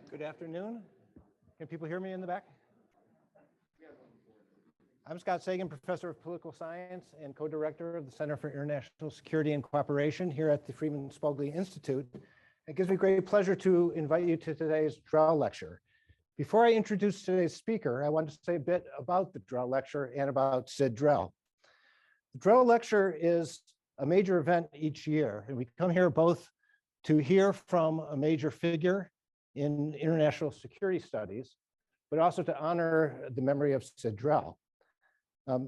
Good afternoon. Can people hear me in the back? I'm Scott Sagan, professor of political science and co-director of the Center for International Security and Cooperation here at the Freeman Spogli Institute. It gives me great pleasure to invite you to today's Drell lecture. Before I introduce today's speaker, I want to say a bit about the Drell lecture and about Sid Drell. The Drell lecture is a major event each year, and we come here both to hear from a major figure in international security studies, but also to honor the memory of Sid Drell.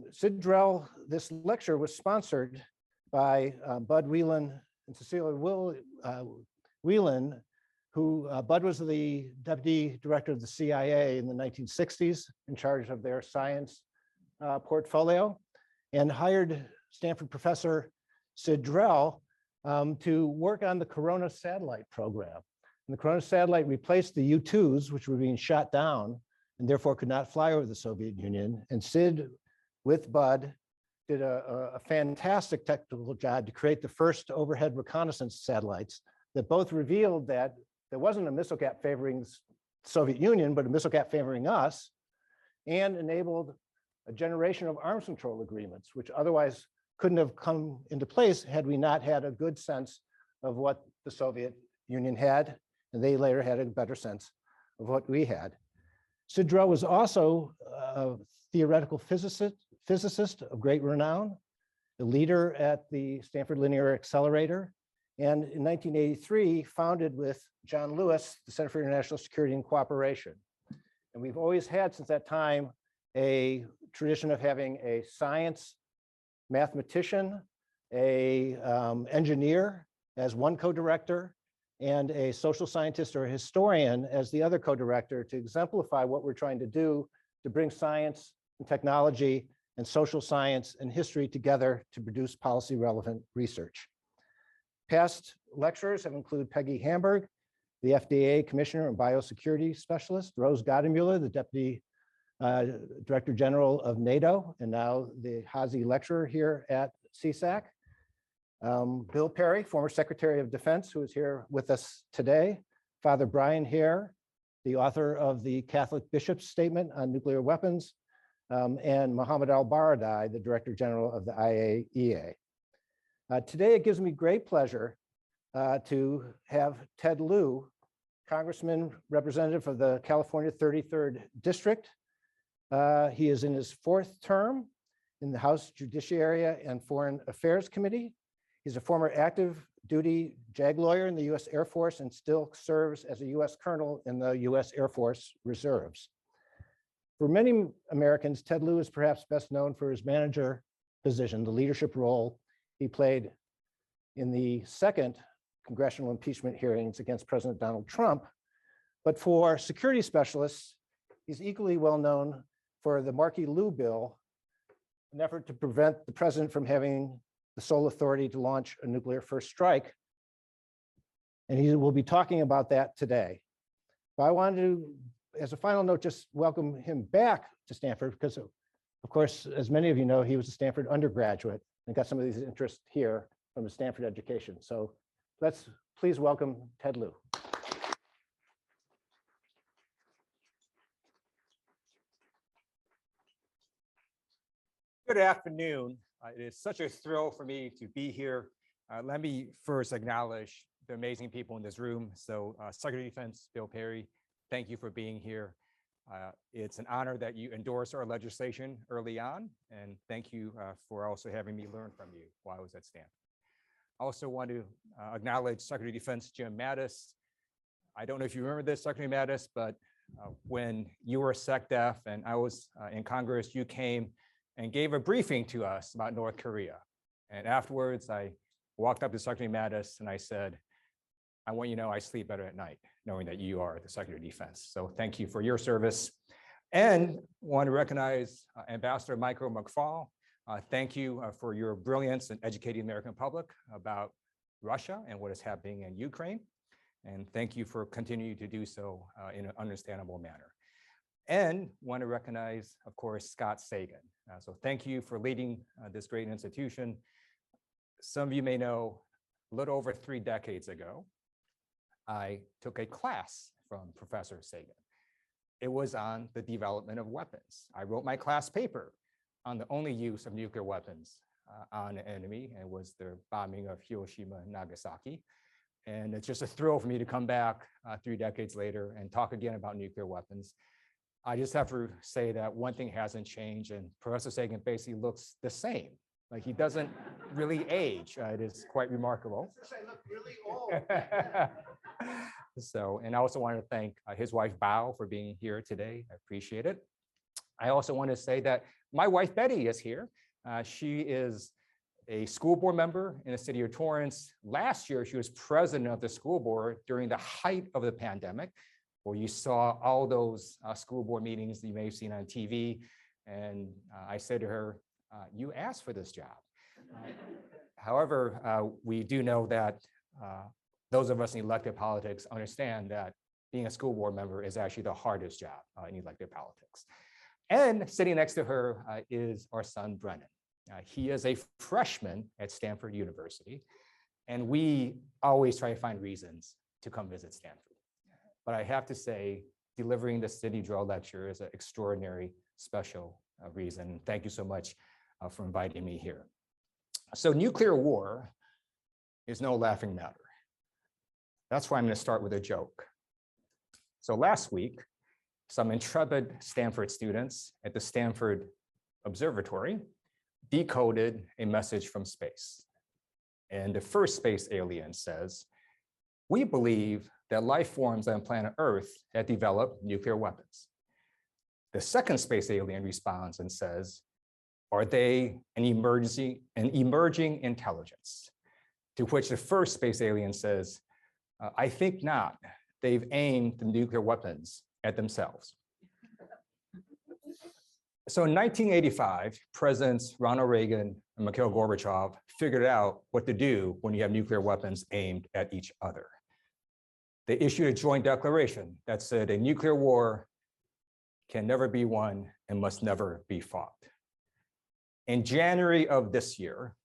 Sid Drell, this lecture was sponsored by Bud Whelan and Cecilia Whelan, who Bud was the deputy director of the CIA in the 1960s, in charge of their science portfolio, and hired Stanford professor Sid Drell to work on the Corona satellite program. And the Corona satellite replaced the U-2s, which were being shot down and therefore could not fly over the Soviet Union. And Sid, with Bud, did a fantastic technical job to create the first overhead reconnaissance satellites that both revealed that there wasn't a missile gap favoring the Soviet Union, but a missile gap favoring us, and enabled a generation of arms control agreements, which otherwise couldn't have come into place had we not had a good sense of what the Soviet Union had, and they later had a better sense of what we had. Sid Drell was also a theoretical physicist of great renown, a leader at the Stanford Linear Accelerator, and in 1983 founded with John Lewis the Center for International Security and Cooperation. And we've always had since that time a tradition of having a science mathematician, a engineer as one co-director, and a social scientist or a historian as the other co-director to exemplify what we're trying to do to bring science and technology and social science and history together to produce policy relevant research. Past lecturers have included Peggy Hamburg, the FDA Commissioner and Biosecurity Specialist, Rose Gottemuller, the Deputy Director General of NATO, and now the Hazy Lecturer here at CSAC. Bill Perry, former Secretary of Defense, who is here with us today. Father Brian Hare, the author of the Catholic Bishop's Statement on Nuclear Weapons, and Mohammed Al-Baradei, the Director General of the IAEA. Today, it gives me great pleasure to have Ted Lieu, Congressman representative of the California 33rd District. He is in his fourth term in the House Judiciary and Foreign Affairs Committee. He's a former active duty JAG lawyer in the US Air Force and still serves as a US Colonel in the US Air Force Reserves. For many Americans, Ted Lieu is perhaps best known for his manager position, the leadership role he played in the second congressional impeachment hearings against President Donald Trump. But for security specialists, he's equally well known for the Markey Lieu bill, an effort to prevent the president from having the sole authority to launch a nuclear first strike. And he will be talking about that today. But I wanted to, as a final note, just welcome him back to Stanford because, of course, as many of you know, he was a Stanford undergraduate and got some of these interests here from his Stanford education. So let's please welcome Ted Lieu. Good afternoon. It is such a thrill for me to be here. Let me first acknowledge the amazing people in this room. So Secretary of Defense Bill Perry, thank you for being here. It's an honor that you endorsed our legislation early on, and thank you for also having me learn from you while I was at Stanford. I also want to acknowledge Secretary of Defense Jim Mattis. I don't know if you remember this, Secretary Mattis, but when you were SecDef and I was in Congress, you came and gave a briefing to us about North Korea. And afterwards, I walked up to Secretary Mattis and I said, I want you to know I sleep better at night, knowing that you are the Secretary of Defense. So thank you for your service. And want to recognize Ambassador Michael McFaul. Thank you for your brilliance in educating the American public about Russia and what is happening in Ukraine. And thank you for continuing to do so in an understandable manner. And want to recognize, of course, Scott Sagan. So thank you for leading this great institution. Some of you may know a little over 3 decades ago, I took a class from Professor Sagan. It was on the development of weapons. I wrote my class paper on the only use of nuclear weapons on an enemy, and it was the bombing of Hiroshima and Nagasaki. And it's just a thrill for me to come back 3 decades later and talk again about nuclear weapons. I just have to say that one thing hasn't changed, and Professor Sagan basically looks the same. Like, he doesn't really age. It is quite remarkable. I look really old. So, and I also want to thank his wife, Bao, for being here today. I appreciate it. I also want to say that my wife, Betty, is here. She is a school board member in the city of Torrance. Last year, she was president of the school board during the height of the pandemic, where you saw all those school board meetings that you may have seen on TV. And I said to her, you asked for this job. However, we do know that those of us in elected politics understand that being a school board member is actually the hardest job in elected politics. And sitting next to her is our son, Brennan. He is a freshman at Stanford University, and we always try to find reasons to come visit Stanford. But I have to say, delivering the City Drell lecture is an extraordinary, special reason. Thank you so much for inviting me here. So nuclear war is no laughing matter. That's why I'm going to start with a joke. So last week, some intrepid Stanford students at the Stanford Observatory decoded a message from space. And the first space alien says, "We believe that life forms on planet Earth have developed nuclear weapons." The second space alien responds and says, "Are they an emerging intelligence?" To which the first space alien says, "I think not. They've aimed the nuclear weapons at themselves." So in 1985, Presidents Ronald Reagan and Mikhail Gorbachev figured out what to do when you have nuclear weapons aimed at each other. They issued a joint declaration that said a nuclear war can never be won and must never be fought. In January of this year,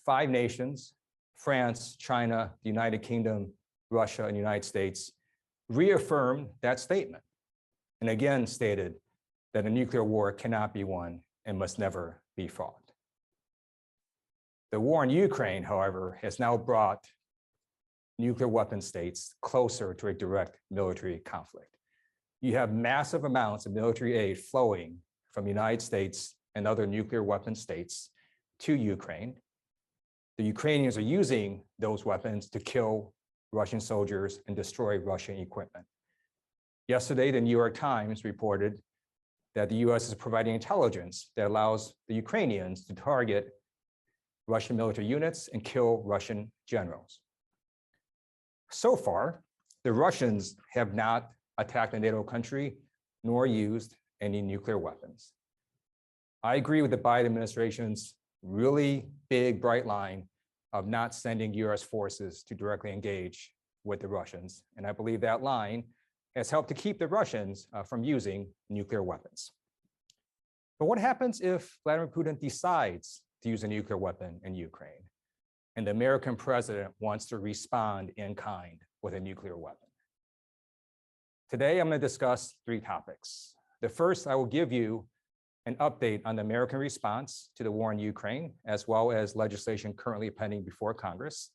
5 nations, France, China, the United Kingdom, Russia, and the United States, reaffirmed that statement and again stated that a nuclear war cannot be won and must never be fought. The war in Ukraine, however, has now brought nuclear weapon states closer to a direct military conflict. You have massive amounts of military aid flowing from the United States and other nuclear weapon states to Ukraine. The Ukrainians are using those weapons to kill Russian soldiers and destroy Russian equipment. Yesterday, the New York Times reported that the US is providing intelligence that allows the Ukrainians to target Russian military units and kill Russian generals. So far, the Russians have not attacked a NATO country nor used any nuclear weapons. I agree with the Biden administration's really big, bright line of not sending US forces to directly engage with the Russians. And I believe that line has helped to keep the Russians from using nuclear weapons. But what happens if Vladimir Putin decides to use a nuclear weapon in Ukraine and the American president wants to respond in kind with a nuclear weapon? Today, I'm going to discuss 3 topics. The first, I will give you an update on the American response to the war in Ukraine, as well as legislation currently pending before Congress.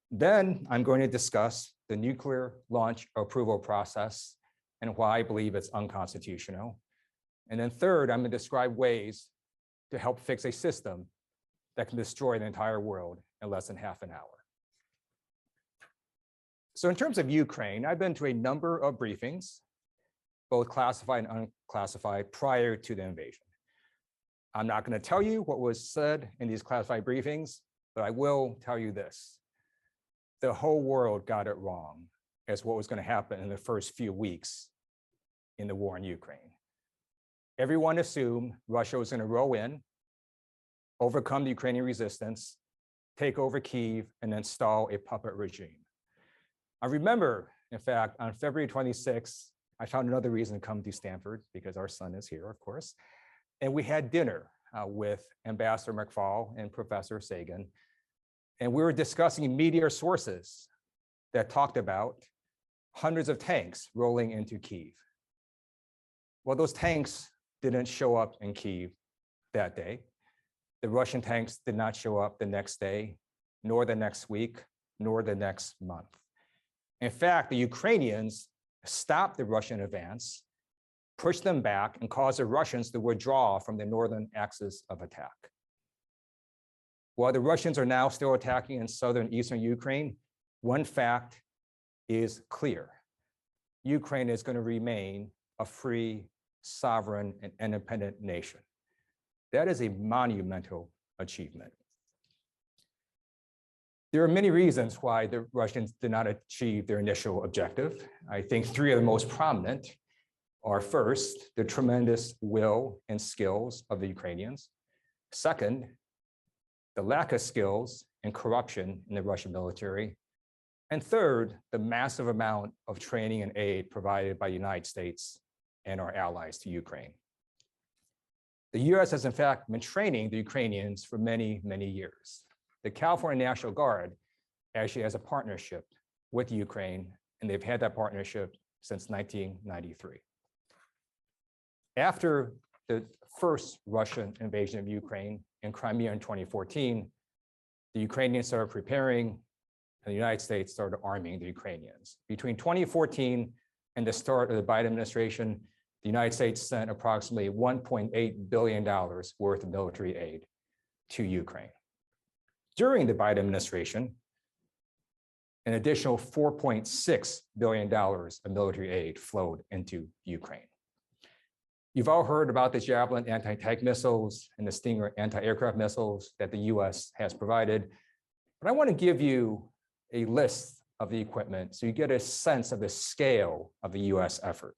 Then I'm going to discuss the nuclear launch approval process and why I believe it's unconstitutional. And then third, I'm going to describe ways to help fix a system that can destroy the entire world in less than half an hour. So in terms of Ukraine, I've been to a number of briefings, both classified and unclassified, prior to the invasion. I'm not going to tell you what was said in these classified briefings, but I will tell you this. The whole world got it wrong as what was going to happen in the first few weeks in the war in Ukraine. Everyone assumed Russia was going to row in, overcome the Ukrainian resistance, take over Kyiv, and then install a puppet regime. I remember, in fact, on February 26th, I found another reason to come to Stanford because our son is here, of course. And we had dinner with Ambassador McFall and Professor Sagan. And we were discussing media sources that talked about hundreds of tanks rolling into Kyiv. Well, those tanks didn't show up in Kyiv that day. The Russian tanks did not show up the next day, nor the next week, nor the next month. In fact, the Ukrainians stopped the Russian advance, pushed them back, and caused the Russians to withdraw from the northern axis of attack. While the Russians are now still attacking in southern eastern Ukraine, one fact is clear. Ukraine is going to remain a free, sovereign, and independent nation. That is a monumental achievement. There are many reasons why the Russians did not achieve their initial objective. I think three of the most prominent are: first, the tremendous will and skills of the Ukrainians; second, the lack of skills and corruption in the Russian military; and third, the massive amount of training and aid provided by the United States and our allies to Ukraine. The US has in fact been training the Ukrainians for many, many years. The California National Guard actually has a partnership with Ukraine, and they've had that partnership since 1993. After the first Russian invasion of Ukraine in Crimea in 2014, the Ukrainians started preparing, and the United States started arming the Ukrainians. Between 2014 and the start of the Biden administration, the United States sent approximately $1.8 billion worth of military aid to Ukraine. During the Biden administration, an additional $4.6 billion of military aid flowed into Ukraine. You've all heard about the Javelin anti-tank missiles and the Stinger anti-aircraft missiles that the US has provided, but I want to give you a list of the equipment so you get a sense of the scale of the US effort.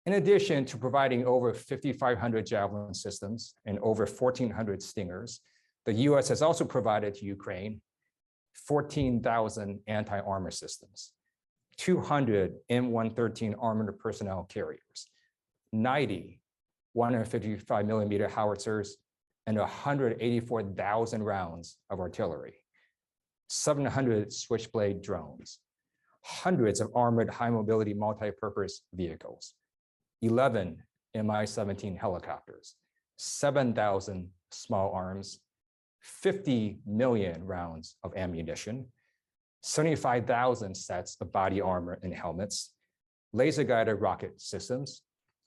In addition to providing over 5,500 Javelin systems and over 1,400 Stingers, the US has also provided to Ukraine 14,000 anti-armor systems, 200 M113 armored personnel carriers, 90 155 millimeter howitzers, and 184,000 rounds of artillery, 700 Switchblade drones, hundreds of armored high mobility multi-purpose vehicles, 11 Mi-17 helicopters, 7,000 small arms, 50 million rounds of ammunition, 75,000 sets of body armor and helmets, laser-guided rocket systems,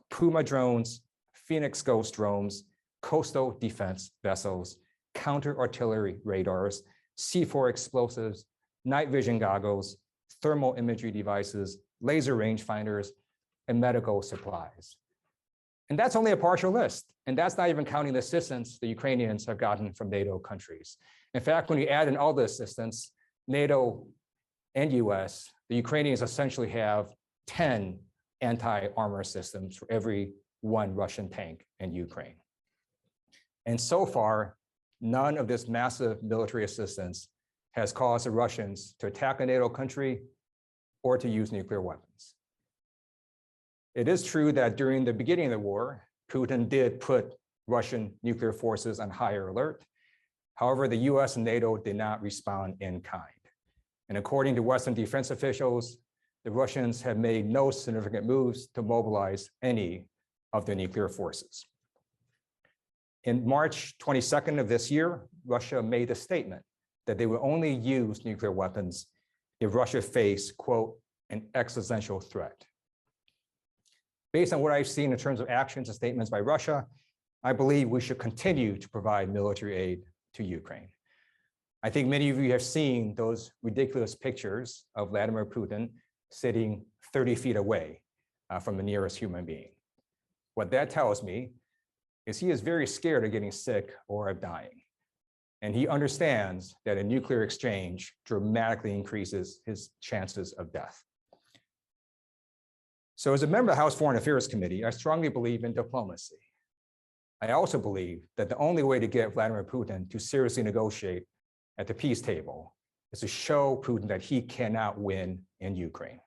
Puma drones, Phoenix Ghost drones, coastal defense vessels, counter-artillery radars, C4 explosives, night vision goggles, thermal imagery devices, laser rangefinders, and medical supplies. And that's only a partial list. And that's not even counting the assistance the Ukrainians have gotten from NATO countries. In fact, when you add in all the assistance, NATO and US, the Ukrainians essentially have 10 anti-armor systems for every one Russian tank in Ukraine. And so far, none of this massive military assistance has caused the Russians to attack a NATO country or to use nuclear weapons. It is true that during the beginning of the war, Putin did put Russian nuclear forces on higher alert. However, the US and NATO did not respond in kind. And according to Western defense officials, the Russians have made no significant moves to mobilize any of their nuclear forces. In March 22nd of this year, Russia made a statement that they would only use nuclear weapons if Russia faced, quote, an existential threat. Based on what I've seen in terms of actions and statements by Russia, I believe we should continue to provide military aid to Ukraine. I think many of you have seen those ridiculous pictures of Vladimir Putin sitting 30 feet away from the nearest human being. What that tells me is he is very scared of getting sick or of dying. And he understands that a nuclear exchange dramatically increases his chances of death. So as a member of the House Foreign Affairs Committee, I strongly believe in diplomacy. I also believe that the only way to get Vladimir Putin to seriously negotiate at the peace table is to show Putin that he cannot win in Ukraine.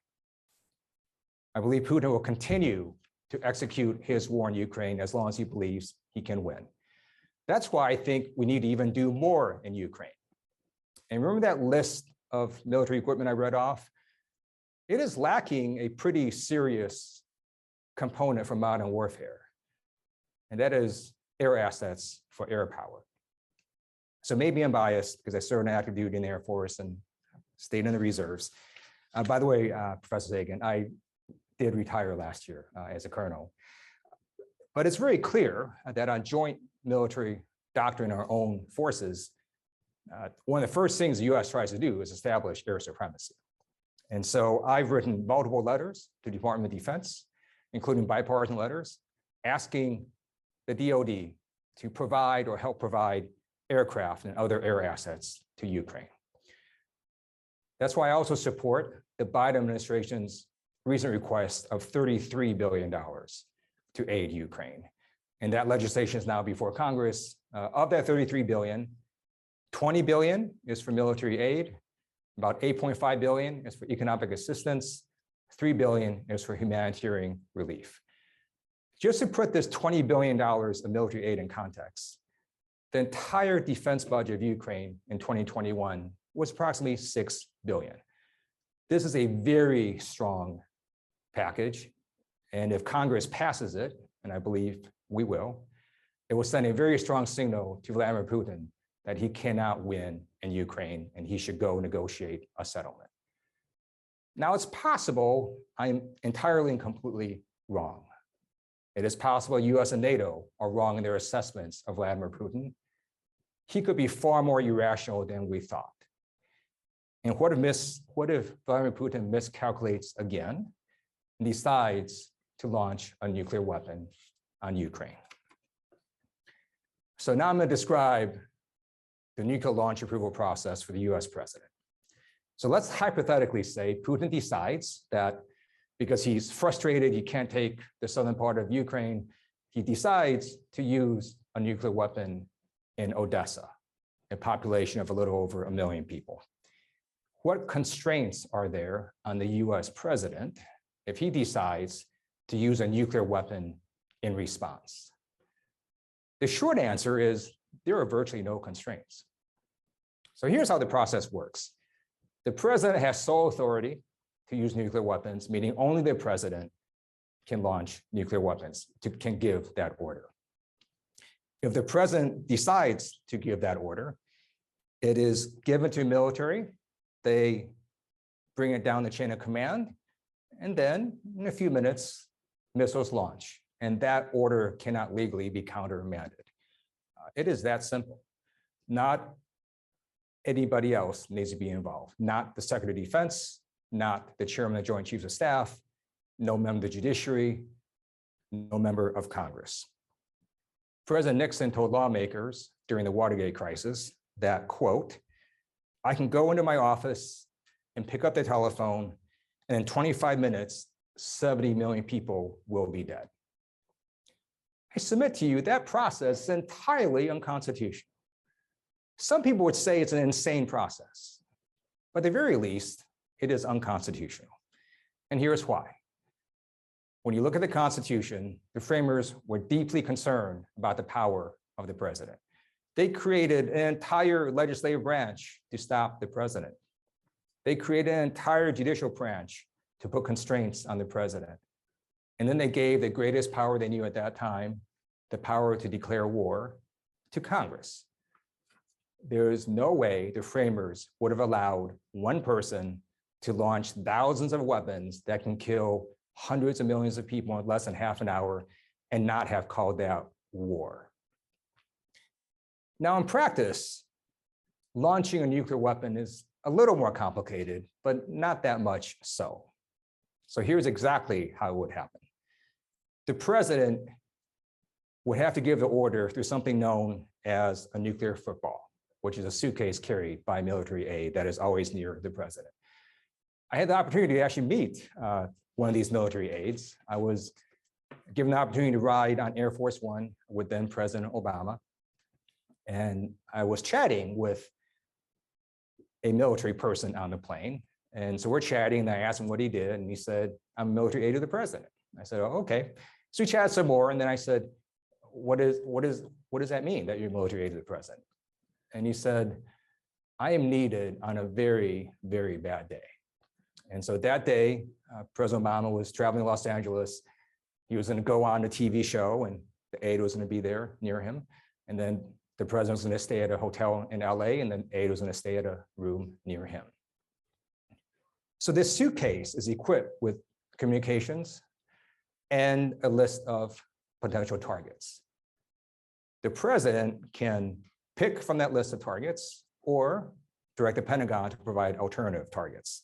I believe Putin will continue to execute his war in Ukraine as long as he believes he can win. That's why I think we need to even do more in Ukraine. And remember that list of military equipment I read off? It is lacking a pretty serious component for modern warfare, and that is air assets for air power. So maybe I'm biased because I served an active duty in the Air Force and stayed in the reserves. By the way, Professor Sagan, I did retire last year as a colonel. But it's very clear that on joint military doctrine in our own forces, one of the first things the US tries to do is establish air supremacy. And so I've written multiple letters to the Department of Defense, including bipartisan letters, asking the DoD to provide or help provide aircraft and other air assets to Ukraine. That's why I also support the Biden administration's recent request of $33 billion to aid Ukraine. And that legislation is now before Congress. Of that $33 billion, $20 billion is for military aid, about $8.5 billion is for economic assistance, $3 billion is for humanitarian relief. Just to put this $20 billion of military aid in context, the entire defense budget of Ukraine in 2021 was approximately $6 billion. This is a very strong package. And if Congress passes it, and I believe we will, it will send a very strong signal to Vladimir Putin that he cannot win in Ukraine and he should go negotiate a settlement. Now, it's possible I'm entirely and completely wrong. It is possible US and NATO are wrong in their assessments of Vladimir Putin. He could be far more irrational than we thought. And what if Vladimir Putin miscalculates again and decides to launch a nuclear weapon on Ukraine? So now I'm going to describe the nuclear launch approval process for the US president. So let's hypothetically say Putin decides that because he's frustrated, he can't take the southern part of Ukraine, he decides to use a nuclear weapon in Odessa, a population of a little over 1 million people. What constraints are there on the US president if he decides to use a nuclear weapon in response? The short answer is there are virtually no constraints. So here's how the process works. The president has sole authority to use nuclear weapons, meaning only the president can launch nuclear weapons, can give that order. If the president decides to give that order, it is given to military. They bring it down the chain of command, and then in a few minutes, missiles launch, and that order cannot legally be countermanded. It is that simple. Not anybody else needs to be involved, not the Secretary of Defense, not the Chairman of the Joint Chiefs of Staff, no member of the Judiciary, no member of Congress. President Nixon told lawmakers during the Watergate crisis that, quote, "I can go into my office and pick up the telephone, and in 25 minutes, 70 million people will be dead." I submit to you that process is entirely unconstitutional. Some people would say it's an insane process, but at the very least, it is unconstitutional. And here's why. When you look at the Constitution, the framers were deeply concerned about the power of the president. They created an entire legislative branch to stop the president. They created an entire judicial branch to put constraints on the president. And then they gave the greatest power they knew at that time, the power to declare war, to Congress. There is no way the framers would have allowed one person to launch thousands of weapons that can kill hundreds of millions of people in less than half an hour and not have called that war. Now, in practice, launching a nuclear weapon is a little more complicated, but not that much so. So here's exactly how it would happen. The president would have to give the order through something known as a nuclear football, which is a suitcase carried by military aid that is always near the president. I had the opportunity to actually meet one of these military aides. I was given the opportunity to ride on Air Force One with then President Obama. And I was chatting with a military person on the plane. And so we're chatting, and I asked him what he did, and he said, "I'm a military aide to the president." I said, "Oh, okay." So we chatted some more, and then I said, what does that mean, that you're a military aide to the president? And he said, I am needed on a very, very bad day. And so that day, President Obama was traveling to Los Angeles. He was going to go on a TV show, and the aide was going to be there near him. And then the president was going to stay at a hotel in LA, and then aide was going to stay at a room near him. So this suitcase is equipped with communications and a list of potential targets. The president can pick from that list of targets or direct the Pentagon to provide alternative targets.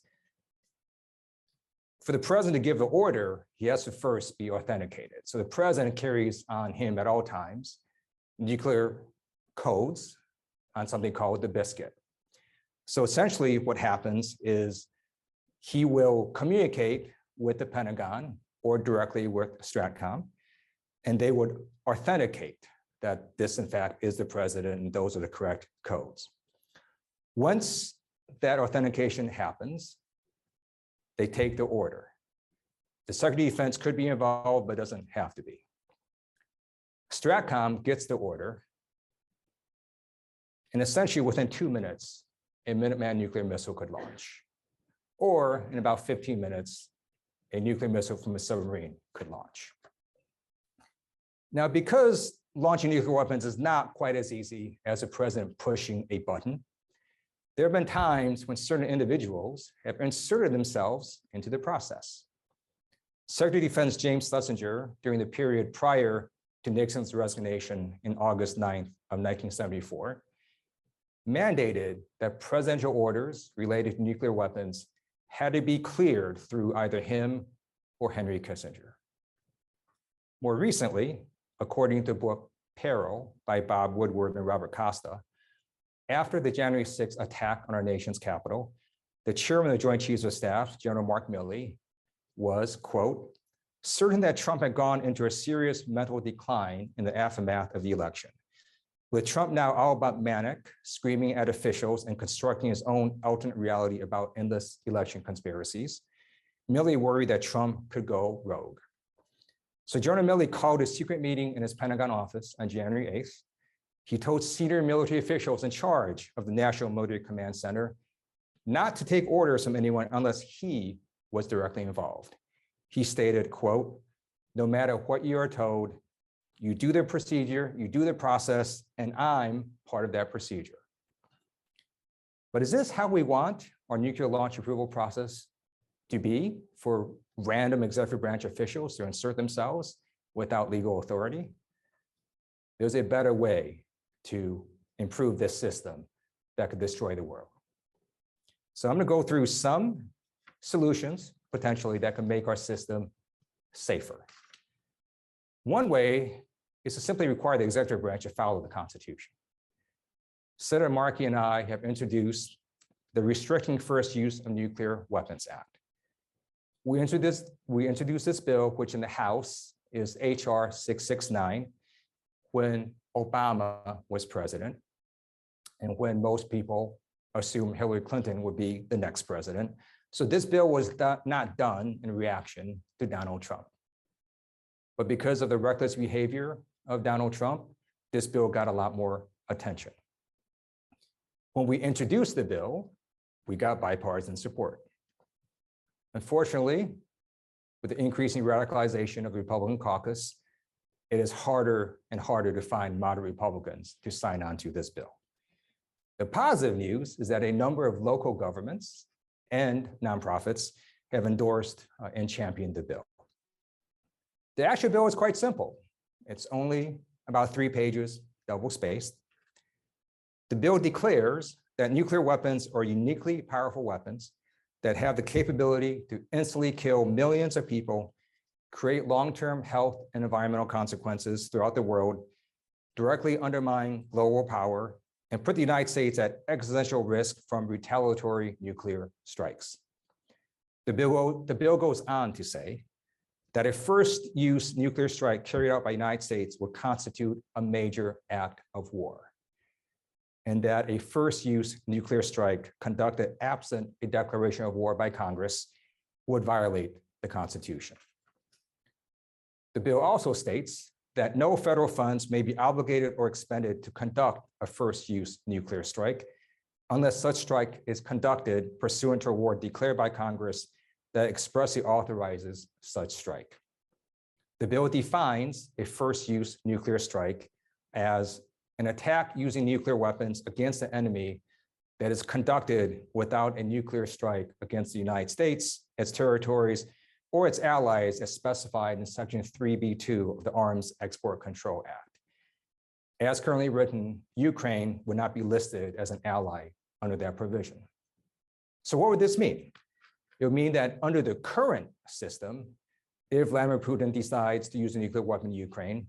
For the president to give the order, he has to first be authenticated. So the president carries on him at all times nuclear codes on something called the biscuit. So essentially what happens is he will communicate with the Pentagon or directly with Stratcom, and they would authenticate that this in fact is the president and those are the correct codes. Once that authentication happens, they take the order. The Secretary of Defense could be involved, but doesn't have to be. Stratcom gets the order, and essentially within 2 minutes, a Minuteman nuclear missile could launch. Or in about 15 minutes, a nuclear missile from a submarine could launch. Now, because launching nuclear weapons is not quite as easy as a president pushing a button, there have been times when certain individuals have inserted themselves into the process. Secretary of Defense James Schlesinger, during the period prior to Nixon's resignation in August 9th of 1974, mandated that presidential orders related to nuclear weapons had to be cleared through either him or Henry Kissinger. More recently, according to the book Peril by Bob Woodward and Robert Costa, after the January 6th attack on our nation's capital, the chairman of the Joint Chiefs of Staff, General Mark Milley, was, quote, certain that Trump had gone into a serious mental decline in the aftermath of the election. With Trump now all about manic, screaming at officials and constructing his own alternate reality about endless election conspiracies, Milley worried that Trump could go rogue. So General Milley called a secret meeting in his Pentagon office on January 8th. He told senior military officials in charge of the National Military Command Center not to take orders from anyone unless he was directly involved. He stated, quote, no matter what you are told, you do the procedure, you do the process, and I'm part of that procedure. But is this how we want our nuclear launch approval process to be for random executive branch officials to insert themselves without legal authority? There's a better way to improve this system that could destroy the world. So I'm going to go through some solutions potentially that can make our system safer. One way is to simply require the executive branch to follow the Constitution. Senator Markey and I have introduced the Restricting First Use of Nuclear Weapons Act. We introduced this bill, which in the House is HR 669, when Obama was president, and when most people assume Hillary Clinton would be the next president. So this bill was not done in reaction to Donald Trump. But because of the reckless behavior of Donald Trump, this bill got a lot more attention. When we introduced the bill, we got bipartisan support. Unfortunately, with the increasing radicalization of the Republican caucus, it is harder and harder to find moderate Republicans to sign on to this bill. The positive news is that a number of local governments and nonprofits have endorsed and championed the bill. The actual bill is quite simple. It's only about 3 pages, double-spaced. The bill declares that nuclear weapons are uniquely powerful weapons that have the capability to instantly kill millions of people, create long-term health and environmental consequences throughout the world, directly undermine global power, and put the United States at existential risk from retaliatory nuclear strikes. The bill goes on to say that a first-use nuclear strike carried out by the United States would constitute a major act of war, and that a first-use nuclear strike conducted absent a declaration of war by Congress would violate the Constitution. The bill also states that no federal funds may be obligated or expended to conduct a first-use nuclear strike, unless such strike is conducted pursuant to a war declared by Congress that expressly authorizes such strike. The bill defines a first use nuclear strike as an attack using nuclear weapons against the enemy that is conducted without a nuclear strike against the United States, its territories, or its allies as specified in Section 3B2 of the Arms Export Control Act. As currently written, Ukraine would not be listed as an ally under that provision. So what would this mean? It would mean that under the current system, if Vladimir Putin decides to use a nuclear weapon in Ukraine,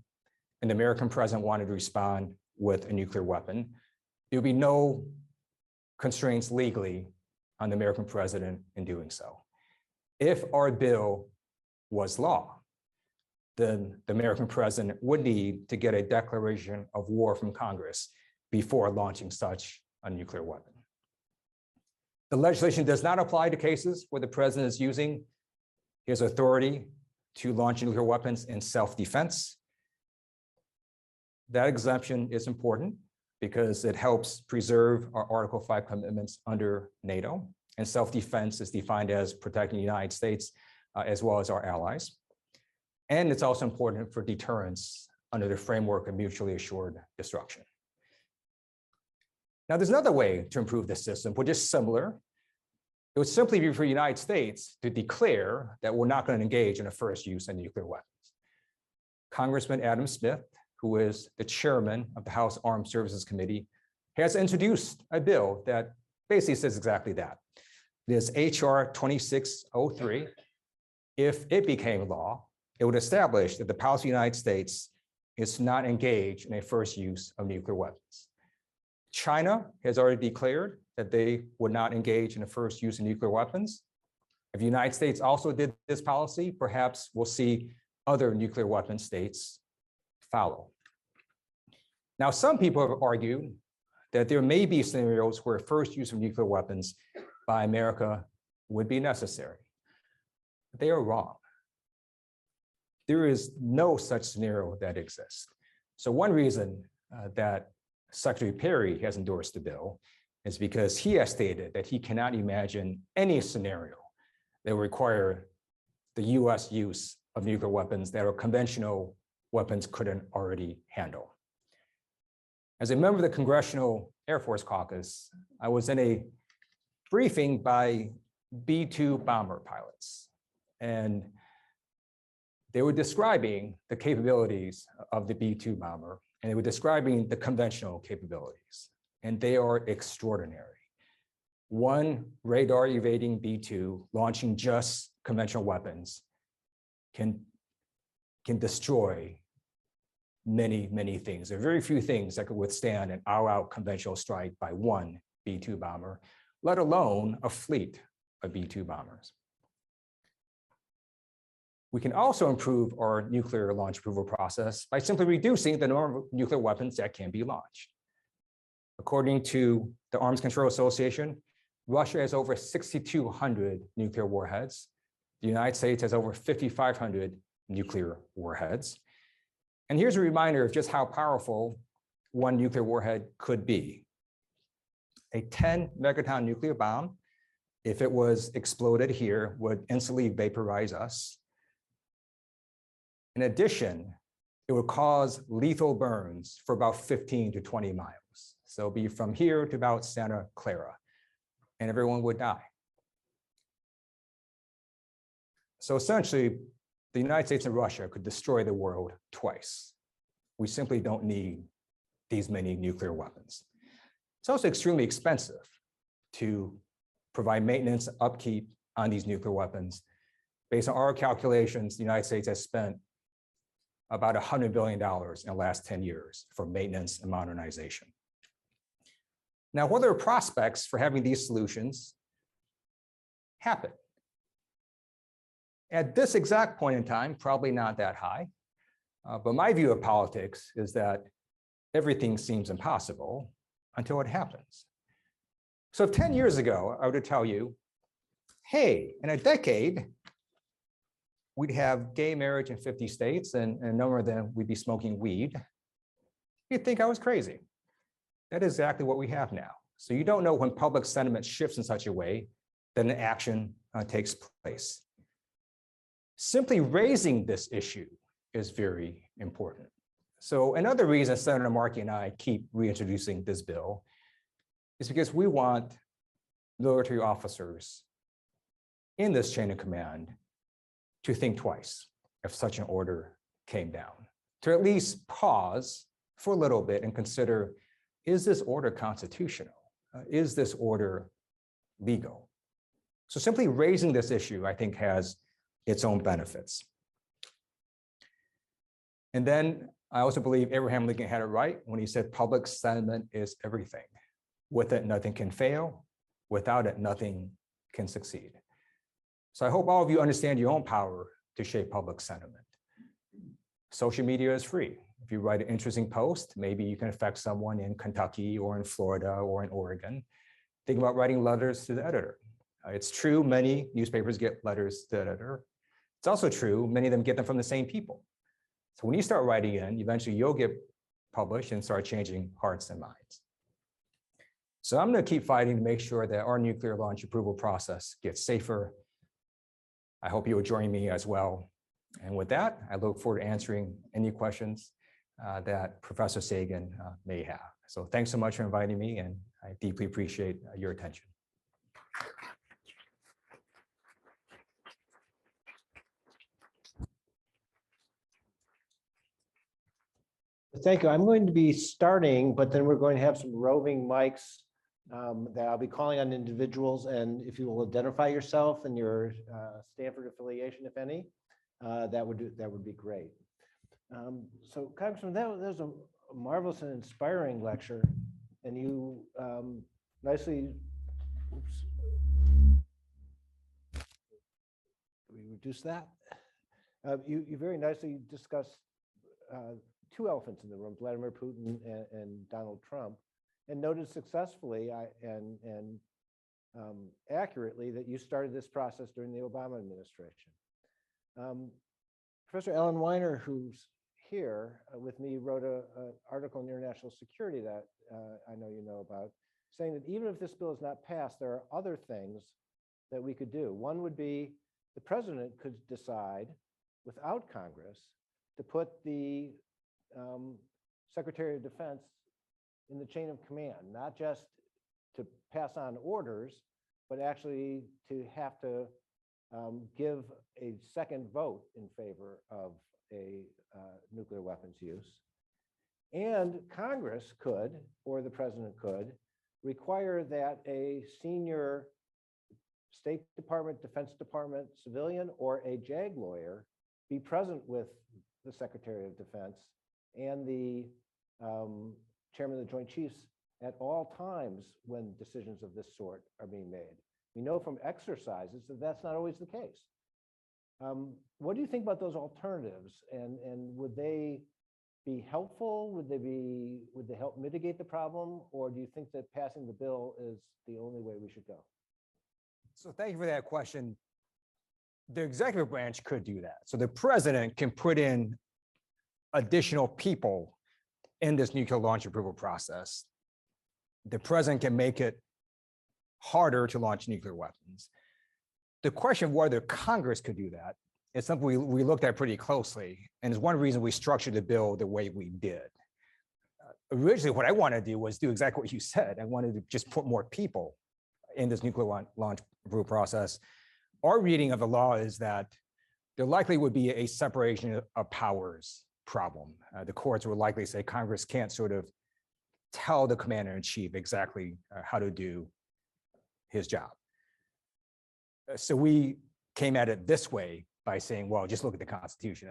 and the American president wanted to respond with a nuclear weapon, there would be no constraints legally on the American president in doing so. If our bill was law, then the American president would need to get a declaration of war from Congress before launching such a nuclear weapon. The legislation does not apply to cases where the president is using his authority to launch nuclear weapons in self-defense. That exemption is important because it helps preserve our Article 5 commitments under NATO, and self-defense is defined as protecting the United States as well as our allies. And it's also important for deterrence under the framework of mutually assured destruction. Now, there's another way to improve the system, which is similar. It would simply be for the United States to declare that we're not going to engage in a first use of nuclear weapons. Congressman Adam Smith, who is the chairman of the House Armed Services Committee, has introduced a bill that basically says exactly that. It is HR 2603. If it became law, it would establish that the policy of the United States is to not engage in a first use of nuclear weapons. China has already declared that they would not engage in a first use of nuclear weapons. If the United States also did this policy, perhaps we'll see other nuclear weapon states follow. Now, some people have argued that there may be scenarios where first use of nuclear weapons by America would be necessary. They are wrong. There is no such scenario that exists. So one reason that Secretary Perry has endorsed the bill is because he has stated that he cannot imagine any scenario that would require the US use of nuclear weapons that our conventional weapons couldn't already handle. As a member of the Congressional Air Force Caucus, I was in a briefing by B-2 bomber pilots, and they were describing the capabilities of the B-2 bomber, and they were describing the conventional capabilities, and they are extraordinary. One radar evading B-2 launching just conventional weapons can destroy many, many things. There are very few things that could withstand an all-out conventional strike by one B-2 bomber, let alone a fleet of B-2 bombers. We can also improve our nuclear launch approval process by simply reducing the number of nuclear weapons that can be launched. According to the Arms Control Association, Russia has over 6,200 nuclear warheads. The United States has over 5,500 nuclear warheads. And here's a reminder of just how powerful one nuclear warhead could be. A 10 megaton nuclear bomb, if it was exploded here, would instantly vaporize us. In addition, it would cause lethal burns for about 15 to 20 miles. So it'd be from here to about Santa Clara, and everyone would die. So essentially, the United States and Russia could destroy the world twice. We simply don't need these many nuclear weapons. It's also extremely expensive to provide maintenance, upkeep on these nuclear weapons. Based on our calculations, the United States has spent about $100 billion in the last 10 years for maintenance and modernization. Now, what are the prospects for having these solutions happen? At this exact point in time, probably not that high. But my view of politics is that everything seems impossible until it happens. So if 10 years ago, I were to tell you, hey, in a decade, we'd have gay marriage in 50 states, and a number of them we'd be smoking weed, you'd think I was crazy. That is exactly what we have now. So you don't know when public sentiment shifts in such a way that an action takes place. Simply raising this issue is very important. So another reason Senator Markey and I keep reintroducing this bill is because we want military officers in this chain of command to think twice if such an order came down, to at least pause for a little bit and consider, is this order constitutional? Is this order legal? So simply raising this issue, I think, has its own benefits. And then I also believe Abraham Lincoln had it right when he said public sentiment is everything. With it, nothing can fail. Without it, nothing can succeed. So I hope all of you understand your own power to shape public sentiment. Social media is free. If you write an interesting post, maybe you can affect someone in Kentucky or in Florida or in Oregon. Think about writing letters to the editor. It's true, many newspapers get letters to the editor. It's also true, many of them get them from the same people. So when you start writing in, eventually you'll get published and start changing hearts and minds. So I'm going to keep fighting to make sure that our nuclear launch approval process gets safer. I hope you will join me as well. And with that, I look forward to answering any questions that Professor Sagan may have. So thanks so much for inviting me, and I deeply appreciate your attention. Thank you. I'm going to be starting, but then we're going to have some roving mics that I'll be calling on individuals. And if you will identify yourself and your Stanford affiliation, if any, that would be great. So Congressman, that was a marvelous and inspiring lecture. And you nicely, oops, can we reduce that? You very nicely discussed two elephants in the room, Vladimir Putin and Donald Trump, and noted successfully and accurately that you started this process during the Obama administration. Professor Ellen Weiner, who's here with me, wrote an article in International Security that I know you know about, saying that even if this bill is not passed, there are other things that we could do. One would be the president could decide without Congress to put the Secretary of Defense in the chain of command, not just to pass on orders, but actually to have to give a second vote in favor of a nuclear weapons use. And Congress could, or the president could, require that a senior State Department, Defense Department civilian, or a JAG lawyer be present with the Secretary of Defense and the Chairman of the Joint Chiefs at all times when decisions of this sort are being made. We know from exercises that that's not always the case. What do you think about those alternatives? And would they be helpful? Would they help mitigate the problem? Or do you think that passing the bill is the only way we should go? So thank you for that question. The executive branch could do that. So the president can put in additional people in this nuclear launch approval process. The president can make it harder to launch nuclear weapons. The question of whether Congress could do that is something we looked at pretty closely, and is one reason we structured the bill the way we did. Originally, what I wanted to do was do exactly what you said. I wanted to just put more people in this nuclear launch approval process. Our reading of the law is that there likely would be a separation of powers problem. The courts would likely say Congress can't sort of tell the commander-in-chief exactly how to do his job. So we came at it this way by saying, well, just look at the Constitution.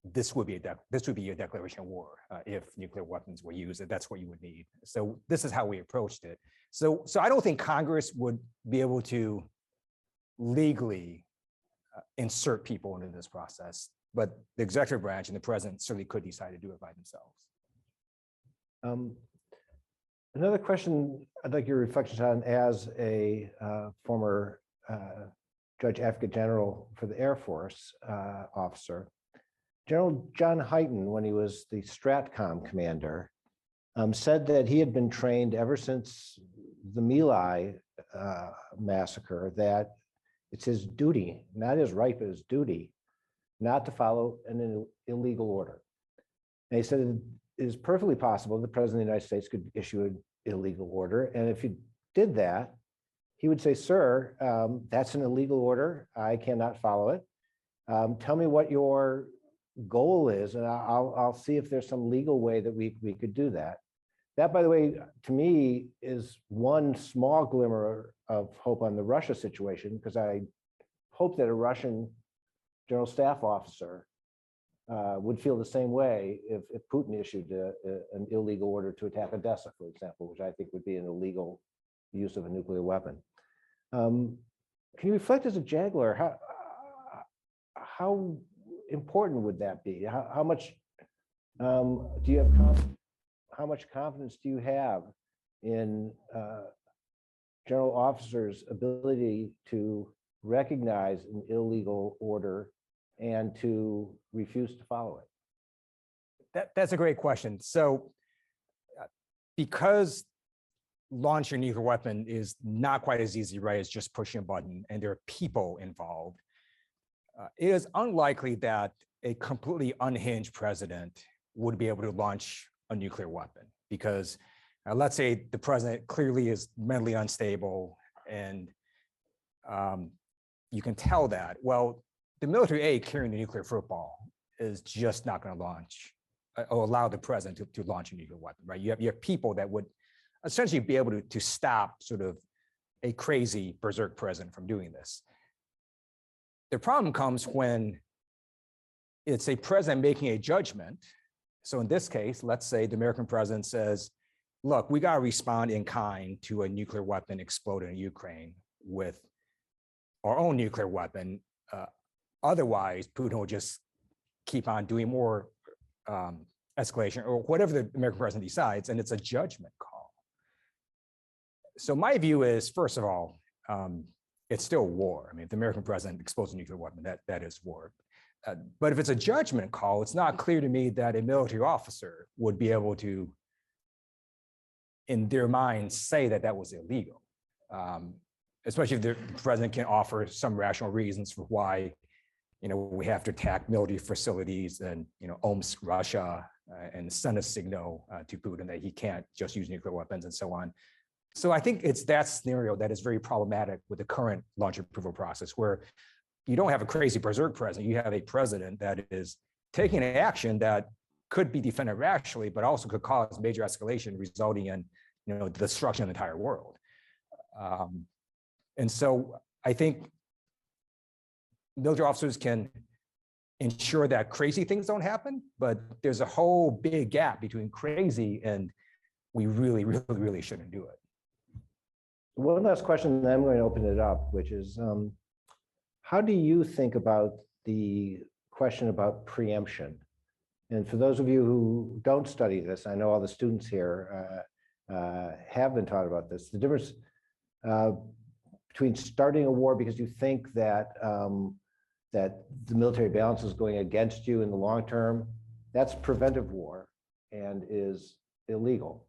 This would be a declaration of war if nuclear weapons were used. That's what you would need. So this is how we approached it. So I don't think Congress would be able to legally insert people into this process, but the executive branch and the president certainly could decide to do it by themselves. Another question I'd like your reflections on as a former Judge Advocate General for the Air Force officer. General John Hyten, when he was the STRATCOM commander, said that he had been trained ever since the My massacre that it's his duty, not his right, but his duty, not to follow an illegal order. And he said it is perfectly possible the President of the United States could issue an illegal order. And if he did that, he would say, sir, that's an illegal order. I cannot follow it. Tell me what your goal is, and I'll see if there's some legal way that we could do that. That, by the way, to me, is one small glimmer of hope on the Russia situation, because I hope that a Russian general staff officer would feel the same way if Putin issued an illegal order to attack Odessa, for example, which I think would be an illegal use of a nuclear weapon. Can you reflect as a juggler, how important would that be? How much do you have? How much confidence do you have in general officers' ability to recognize an illegal order and to refuse to follow it? That's a great question. So because launching a nuclear weapon is not quite as easy, right, as just pushing a button, and there are people involved, it is unlikely that a completely unhinged president would be able to launch a nuclear weapon, because let's say the president clearly is mentally unstable, and you can tell that. Well, the military aid carrying the nuclear football is just not going to launch or allow the president to launch a nuclear weapon, right? You have people that would essentially be able to stop sort of a crazy berserk president from doing this. The problem comes when it's a president making a judgment. So in this case, let's say the American president says, look, we got to respond in kind to a nuclear weapon exploding in Ukraine with our own nuclear weapon. Otherwise, Putin will just keep on doing more escalation or whatever the American president decides, and it's a judgment call. So my view is, first of all, it's still war. I mean, if the American president explodes a nuclear weapon, that is war. But if it's a judgment call, it's not clear to me that a military officer would be able to, in their mind, say that that was illegal, especially if the president can offer some rational reasons for why, we have to attack military facilities and, Omsk, Russia, and send a signal to Putin that he can't just use nuclear weapons and so on. So I think it's that scenario that is very problematic with the current launch approval process, where you don't have a crazy berserk president. You have a president that is taking an action that could be defended rationally, but also could cause major escalation, resulting in, the destruction of the entire world. And so I think military officers can ensure that crazy things don't happen, but there's a whole big gap between crazy and we really, really, really shouldn't do it. One last question, then I'm going to open it up, which is, how do you think about the question about preemption? And for those of you who don't study this, I know all the students here have been taught about this, the difference between starting a war because you think that that the military balance is going against you in the long term, that's preventive war and is illegal.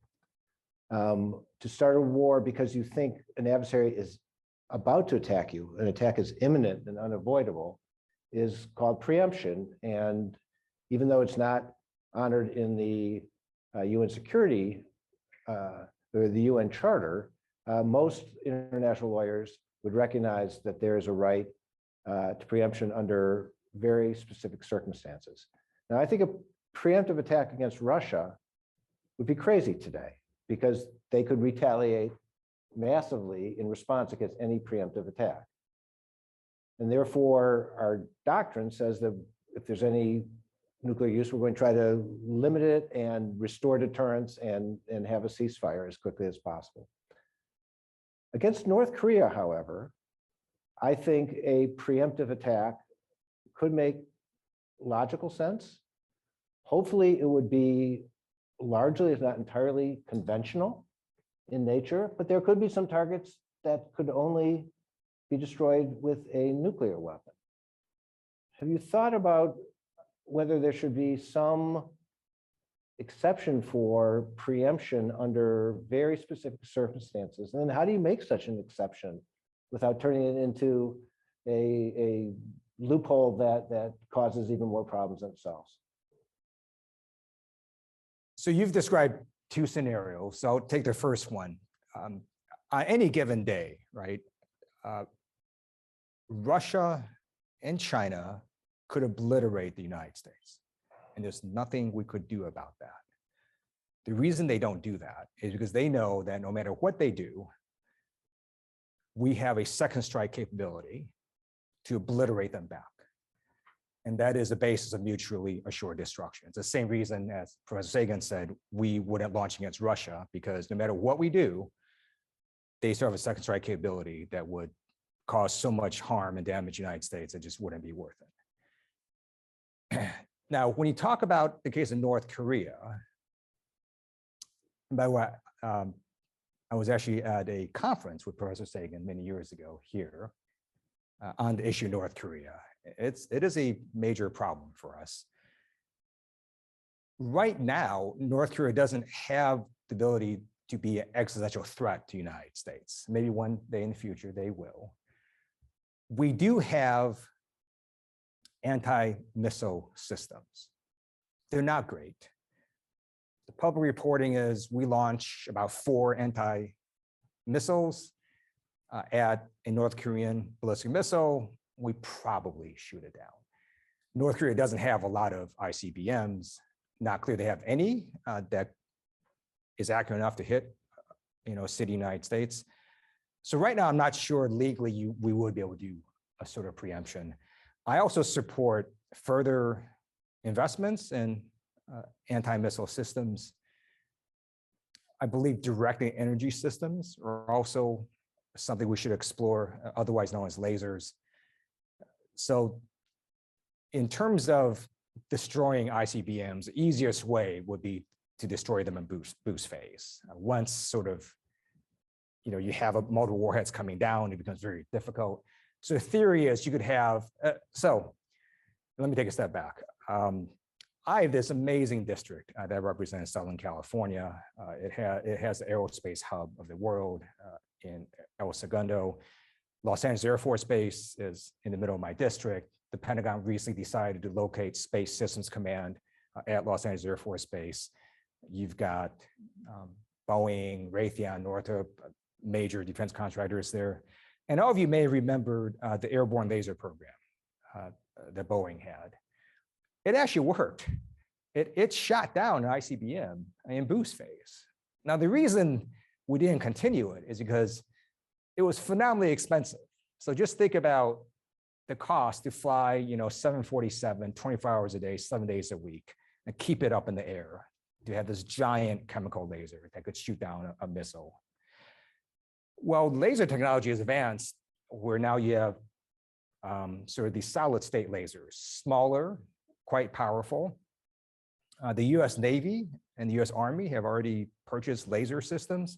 To start a war because you think an adversary is about to attack you, an attack is imminent and unavoidable, is called preemption. And even though it's not honored in the UN security or the UN Charter, most international lawyers would recognize that there is a right to preemption under very specific circumstances. Now, I think a preemptive attack against Russia would be crazy today because they could retaliate massively in response against any preemptive attack. And therefore, our doctrine says that if there's any nuclear use, we're going to try to limit it and restore deterrence and have a ceasefire as quickly as possible. Against North Korea, however, I think a preemptive attack could make logical sense. Hopefully, it would be largely, if not entirely, conventional in nature, but there could be some targets that could only be destroyed with a nuclear weapon. Have you thought about whether there should be some exception for preemption under very specific circumstances. And then how do you make such an exception without turning it into a loophole that causes even more problems themselves? So you've described two scenarios. So I'll take the first one. On any given day, right? Russia and China could obliterate the United States, and there's nothing we could do about that. The reason they don't do that is because they know that no matter what they do, we have a second strike capability to obliterate them back. And that is the basis of mutually assured destruction. It's the same reason, as Professor Sagan said, we wouldn't launch against Russia, because no matter what we do, they still have a second strike capability that would cause so much harm and damage to the United States, it just wouldn't be worth it. Now, when you talk about the case of North Korea, by the way, I was actually at a conference with Professor Sagan many years ago here on the issue of North Korea. It is a major problem for us. Right now, North Korea doesn't have the ability to be an existential threat to the United States. Maybe one day in the future, they will. We do have anti-missile systems. They're not great. The public reporting is we launch about 4 anti-missiles at a North Korean ballistic missile. We probably shoot it down. North Korea doesn't have a lot of ICBMs. Not clear they have any that is accurate enough to hit, a city in the United States. So right now, I'm not sure legally we would be able to do a sort of preemption. I also support further investments in anti-missile systems. I believe directed energy systems are also something we should explore, otherwise known as lasers. So in terms of destroying ICBMs, the easiest way would be to destroy them in boost phase. Once sort of, you have multiple warheads coming down, it becomes very difficult. So the theory is you could have, so let me take a step back. I have this amazing district that represents Southern California. It has the aerospace hub of the world in El Segundo. Los Angeles Air Force Base is in the middle of my district. The Pentagon recently decided to locate Space Systems Command at Los Angeles Air Force Base. You've got Boeing, Raytheon, Northrop, major defense contractors there. And all of you may have remembered the airborne laser program that Boeing had. It actually worked. It shot down an ICBM in boost phase. Now, the reason we didn't continue it is because it was phenomenally expensive. So just think about the cost to fly, 747, 24 hours a day, 7 days a week, and keep it up in the air, to have this giant chemical laser that could shoot down a missile. Well, laser technology is advanced, where now you have sort of these solid state lasers, smaller, quite powerful. The US Navy and the US Army have already purchased laser systems,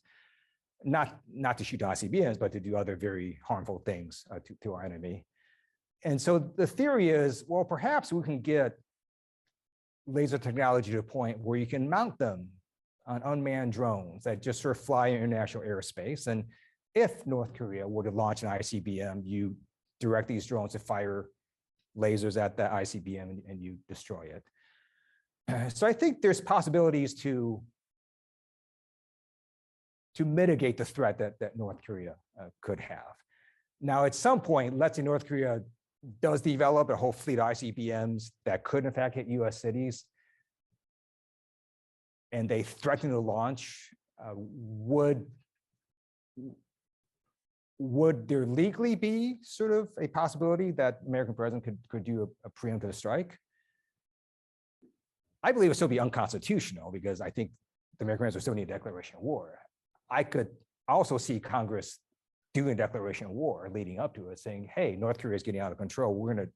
not to shoot down ICBMs, but to do other very harmful things to our enemy. And so the theory is, well, perhaps we can get laser technology to a point where you can mount them on unmanned drones that just sort of fly in international airspace. And if North Korea were to launch an ICBM, you direct these drones to fire lasers at the ICBM and you destroy it. So I think there's possibilities to mitigate the threat that North Korea could have. Now, at some point, let's say North Korea does develop a whole fleet of ICBMs that could in fact hit US cities, and they threaten to launch, would there legally be sort of a possibility that American president could do a preemptive strike? I believe it would still be unconstitutional, because I think the American president would still need a declaration of war. I could also see Congress doing a declaration of war leading up to it, saying, hey, North Korea is getting out of control. We're going to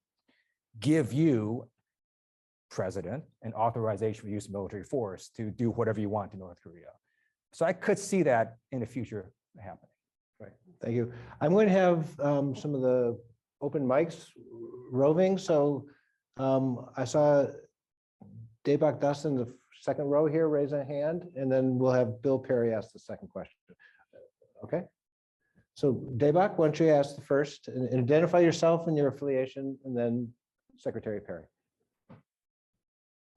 give you, President, an authorization for use of military force to do whatever you want to North Korea. So I could see that in the future happening. Right. Thank you. I'm going to have some of the open mics roving. So I saw Deepak Dustin, the second row here, raise a hand, and then we'll have Bill Perry ask the second question. Okay. So Debak, why don't you ask the first and identify yourself and your affiliation, and then Secretary Perry.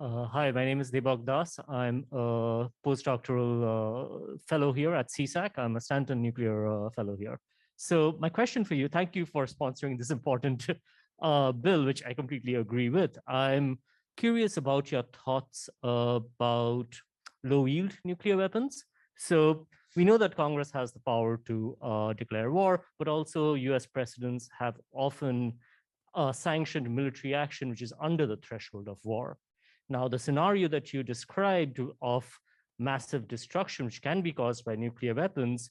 Hi, my name is Debak Das. I'm a postdoctoral fellow here at CSAC. I'm a Stanton Nuclear Fellow here. So my question for you, thank you for sponsoring this important bill, which I completely agree with. I'm curious about your thoughts about low-yield nuclear weapons. So we know that Congress has the power to declare war, but also US presidents have often sanctioned military action, which is under the threshold of war. Now, the scenario that you described of massive destruction, which can be caused by nuclear weapons,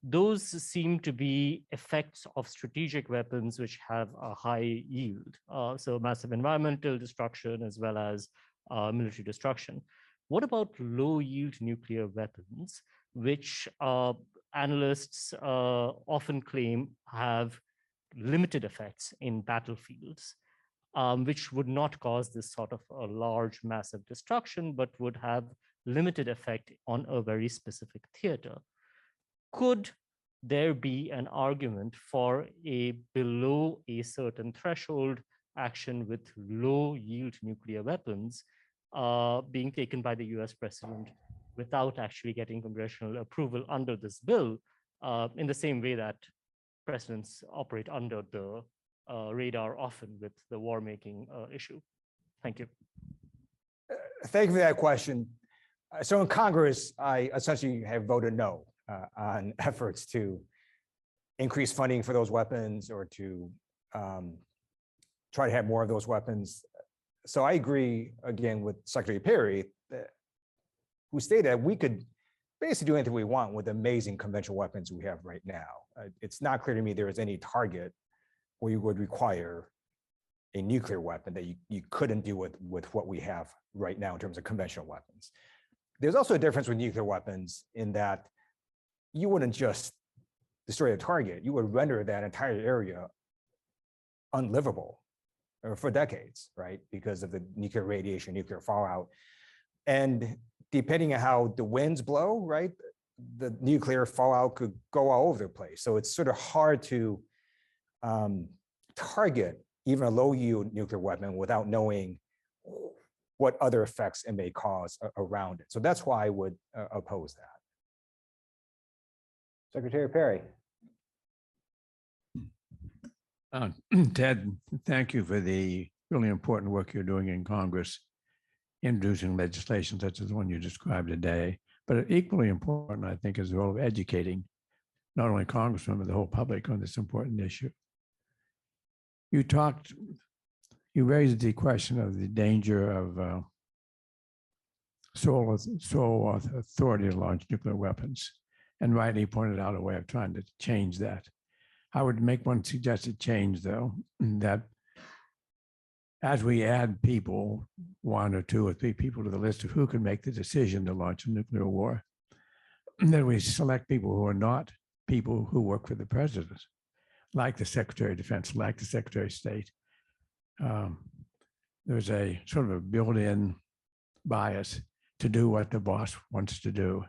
those seem to be effects of strategic weapons which have a high yield. So massive environmental destruction as well as military destruction. What about low yield nuclear weapons, which analysts often claim have limited effects in battlefields, which would not cause this sort of a large, massive destruction, but would have limited effect on a very specific theater? Could there be an argument for a below a certain threshold action with low yield nuclear weapons being taken by the US president without actually getting congressional approval under this bill, in the same way that presidents operate under the radar often with the war-making issue? Thank you. Thank you for that question. So in Congress, I essentially have voted no on efforts to increase funding for those weapons or to try to have more of those weapons. So I agree again with Secretary Perry, who stated that we could basically do anything we want with amazing conventional weapons we have right now. It's not clear to me there is any target where you would require a nuclear weapon that you couldn't do with what we have right now in terms of conventional weapons. There's also a difference with nuclear weapons in that you wouldn't just destroy a target, you would render that entire area unlivable for decades, right? Because of the nuclear radiation, nuclear fallout. And depending on how the winds blow, right, the nuclear fallout could go all over the place. So it's sort of hard to target even a low yield nuclear weapon without knowing what other effects it may cause around it. So that's why I would oppose that. Secretary Perry. Ted, thank you for the really important work you're doing in Congress, introducing legislation such as the one you described today. But equally important, I think, is the role of educating not only congressmen, but the whole public on this important issue. You raised the question of the danger of sole authority to launch nuclear weapons, and rightly pointed out a way of trying to change that. I would make one suggested change, though, that as we add people, 1 or 2 or 3 people to the list of who can make the decision to launch a nuclear war, then we select people who are not people who work for the president, like the Secretary of Defense, like the Secretary of State. There's a sort of a built-in bias to do what the boss wants to do.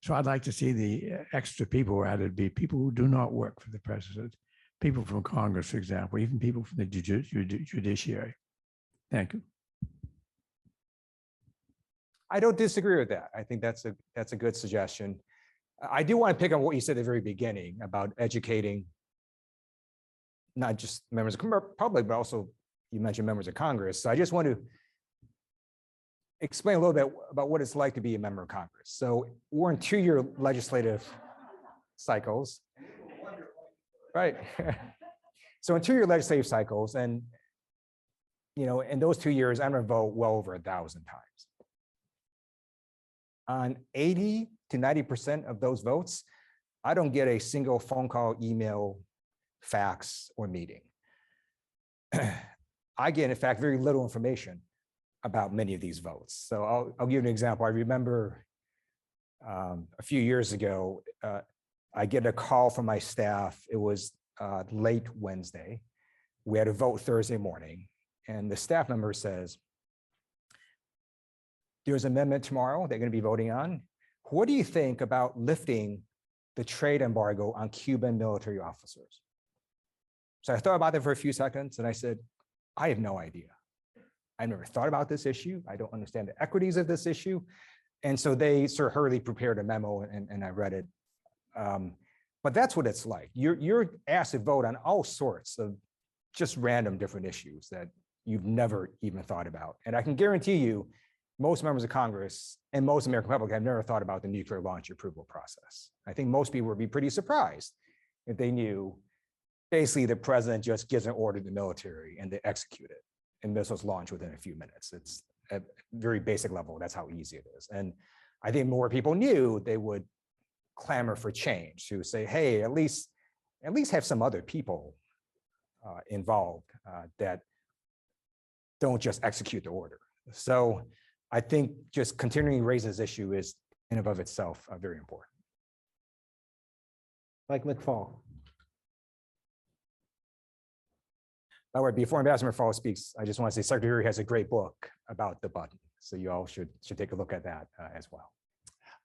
So I'd like to see the extra people added be people who do not work for the president, people from Congress, for example, even people from the Judiciary. Thank you. I don't disagree with that. I think that's a good suggestion. I do want to pick on what you said at the very beginning about educating not just members of the public, but also you mentioned members of Congress. So I just want to explain a little bit about what it's like to be a member of Congress. So we're in 2-year legislative cycles, right? So in 2-year legislative cycles, and in those 2 years, I'm gonna vote well over 1,000 times. On 80 to 90% of those votes, I don't get a single phone call, email, fax, or meeting. I get, in fact, very little information about many of these votes. So I'll give you an example. I remember a few years ago, I get a call from my staff. It was late Wednesday. We had a vote Thursday morning, and the staff member says, There's an amendment tomorrow they're going to be voting on. What do you think about lifting the trade embargo on Cuban military officers? So I thought about that for a few seconds and I said, I have no idea. I never thought about this issue. I don't understand the equities of this issue. And so they sort of hurriedly prepared a memo and I read it. But that's what it's like. You're asked to vote on all sorts of just random different issues that you've never even thought about. And I can guarantee you, most members of Congress and most American public have never thought about the nuclear launch approval process. I think most people would be pretty surprised if they knew basically the president just gives an order to the military and they execute it and missiles launch within a few minutes. It's at a very basic level. That's how easy it is. And I think more people knew they would clamor for change to say, hey, at least have some other people involved that don't just execute the order. So I think just continuing to raise this issue is in and of itself very important. Mike McFall. By the way, before Ambassador McFall speaks, I just want to say Secretary has a great book about the button. So you all should take a look at that as well.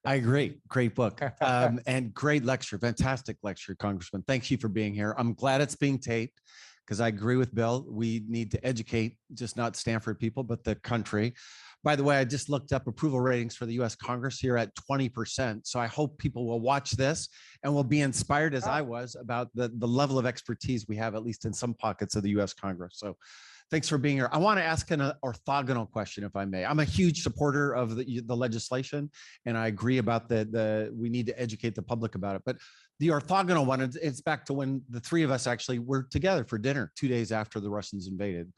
I agree. Great book and great lecture. Fantastic lecture, Congressman. Thank you for being here. I'm glad it's being taped because I agree with Bill. We need to educate just not Stanford people, but the country. By the way, I just looked up approval ratings for the US Congress here at 20%. So I hope people will watch this and will be inspired as I was about the level of expertise we have, at least in some pockets of the US Congress. So thanks for being here. I want to ask an orthogonal question, if I may. I'm a huge supporter of the legislation, and I agree about we need to educate the public about it. But the orthogonal one, it's back to when the three of us actually were together for dinner 2 days after the Russians invaded.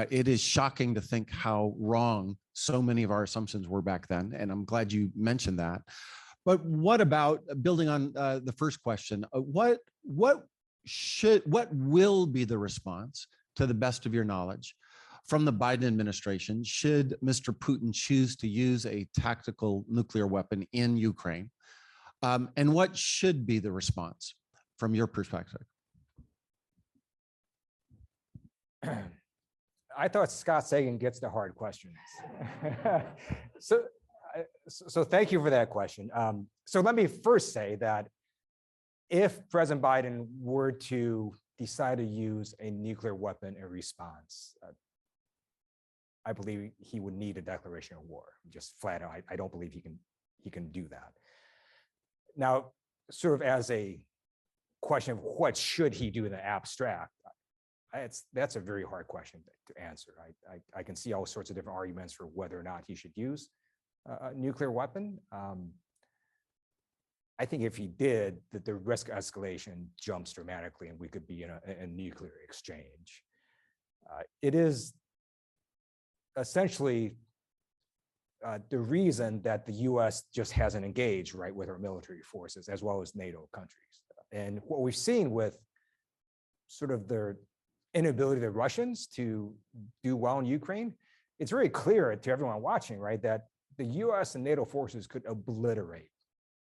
It is shocking to think how wrong so many of our assumptions were back then, and I'm glad you mentioned that. But what about building on the first question? What will be the response, to the best of your knowledge, from the Biden administration should Mr. Putin choose to use a tactical nuclear weapon in Ukraine? And what should be the response from your perspective? I thought Scott Sagan gets the hard questions. So thank you for that question. So let me first say that if President Biden were to decide to use a nuclear weapon in response, I believe he would need a declaration of war. Just flat out, I don't believe he can do that. Now, sort of as a question of what should he do in the abstract, that's a very hard question to answer. I can see all sorts of different arguments for whether or not he should use a nuclear weapon. I think if he did, that the risk escalation jumps dramatically and we could be in a nuclear exchange. It is essentially the reason that the US just hasn't engaged right with our military forces as well as NATO countries. And what we've seen with sort of their inability of the Russians to do well in Ukraine, it's very clear to everyone watching, right, that the US and NATO forces could obliterate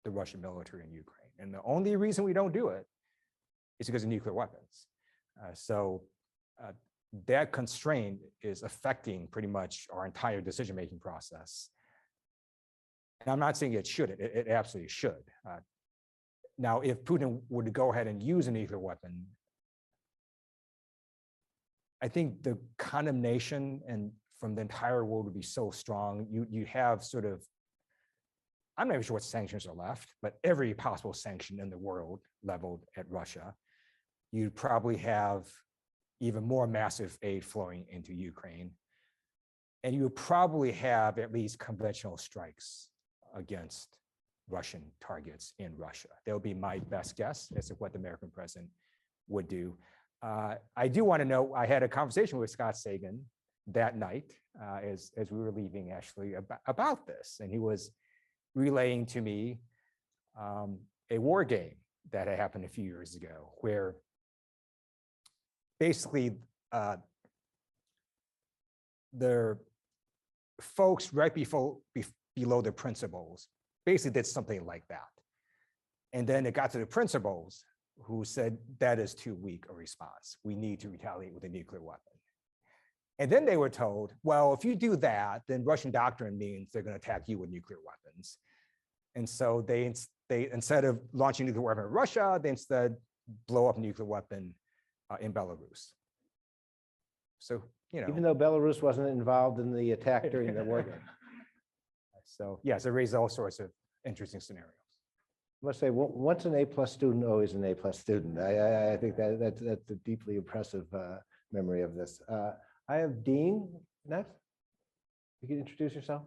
the Russian military in Ukraine. And the only reason we don't do it is because of nuclear weapons. So that constraint is affecting pretty much our entire decision-making process. And I'm not saying it shouldn't, it absolutely should. Now, if Putin were to go ahead and use a nuclear weapon, I think the condemnation and from the entire world would be so strong. You have sort of, I'm not even sure what sanctions are left, but every possible sanction in the world leveled at Russia. You'd probably have even more massive aid flowing into Ukraine. And you would probably have at least conventional strikes against Russian targets in Russia. That would be my best guess as to what the American president would do. I do want to know, I had a conversation with Scott Sagan that night as we were leaving, actually, about this. And he was relaying to me a war game that had happened a few years ago, where basically the folks right below the principals basically did something like that. And then it got to the principals who said, that is too weak a response. We need to retaliate with a nuclear weapon. And then they were told, well, if you do that, then Russian doctrine means they're going to attack you with nuclear weapons. And so they instead of launching a nuclear weapon in Russia, they instead blow up a nuclear weapon in Belarus. So, you know. Even though Belarus wasn't involved in the attack during the war. So yes, it raises all sorts of interesting scenarios. I must say, once an A+ student, always an A+ student. I think that's a deeply impressive memory of this. I have Dean next. You can introduce yourself.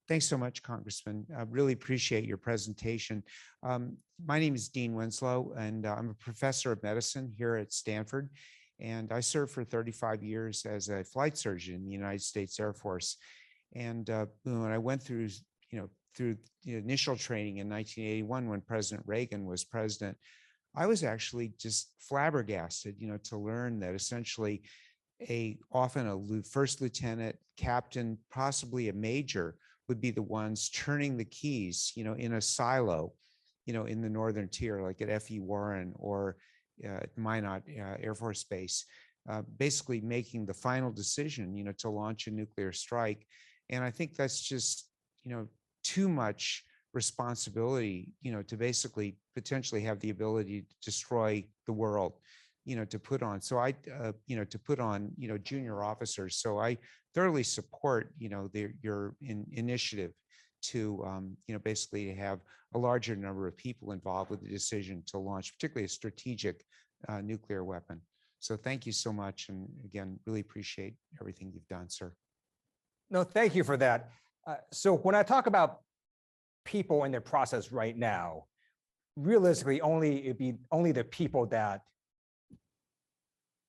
Thanks so much, Congressman. I really appreciate your presentation. My name is Dean Winslow, and I'm a professor of medicine here at Stanford. And I served for 35 years as a flight surgeon in the United States Air Force. And when I went through, through the initial training in 1981, when President Reagan was president, I was actually just flabbergasted, to learn that essentially often a first lieutenant, captain, possibly a major would be the ones turning the keys, in a silo, in the northern tier, like at F.E. Warren or Minot Air Force Base, basically making the final decision, to launch a nuclear strike. And I think that's just, too much responsibility, to basically potentially have the ability to destroy the world, to put on. So to put on, junior officers. So I thoroughly support, your initiative to, basically to have a larger number of people involved with the decision to launch, particularly a strategic nuclear weapon. So thank you so much. And again, really appreciate everything you've done, sir. No, thank you for that. So when I talk about people in their process right now, realistically, it'd be only the people that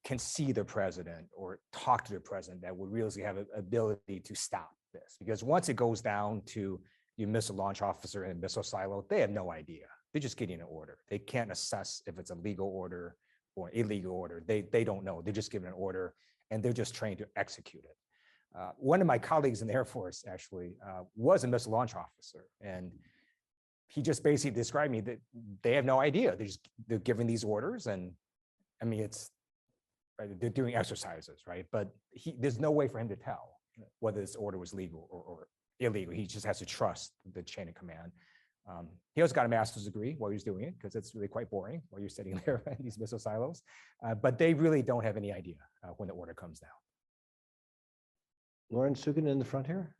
can see the president or talk to the president that would really have an ability to stop this. Because once it goes down to your missile launch officer in a missile silo, they have no idea. They're just getting an order. They can't assess if it's a legal order or illegal order. They don't know. They're just given an order and they're just trained to execute it. One of my colleagues in the Air Force actually was a missile launch officer, and he just basically described me that they have no idea. They're giving these orders, and I mean right, they're doing exercises, right? But there's no way for him to tell whether this order was legal or illegal. He just has to trust the chain of command. He also got a master's degree while he was doing it, because it's really quite boring while you're sitting there in these missile silos. But they really don't have any idea when the order comes down. Lauren Sugan in the front here.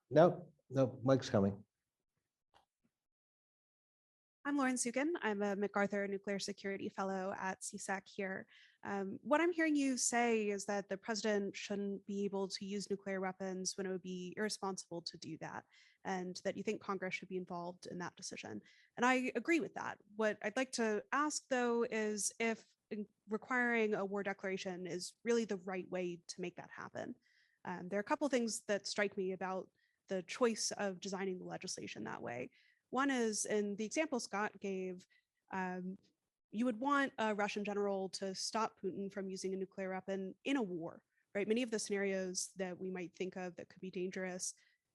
No, Mike's coming. I'm Lauren Sugan. I'm a MacArthur Nuclear Security Fellow at CSAC here. What I'm hearing you say is that the president shouldn't be able to use nuclear weapons when it would be irresponsible to do that, and that you think Congress should be involved in that decision. And I agree with that. What I'd like to ask, though, is if requiring a war declaration is really the right way to make that happen. There are a couple things that strike me about the choice of designing the legislation that way. One is, in the example Scott gave, you would want a Russian general to stop Putin from using a nuclear weapon in a war, right? Many of the scenarios that we might think of that could be dangerous,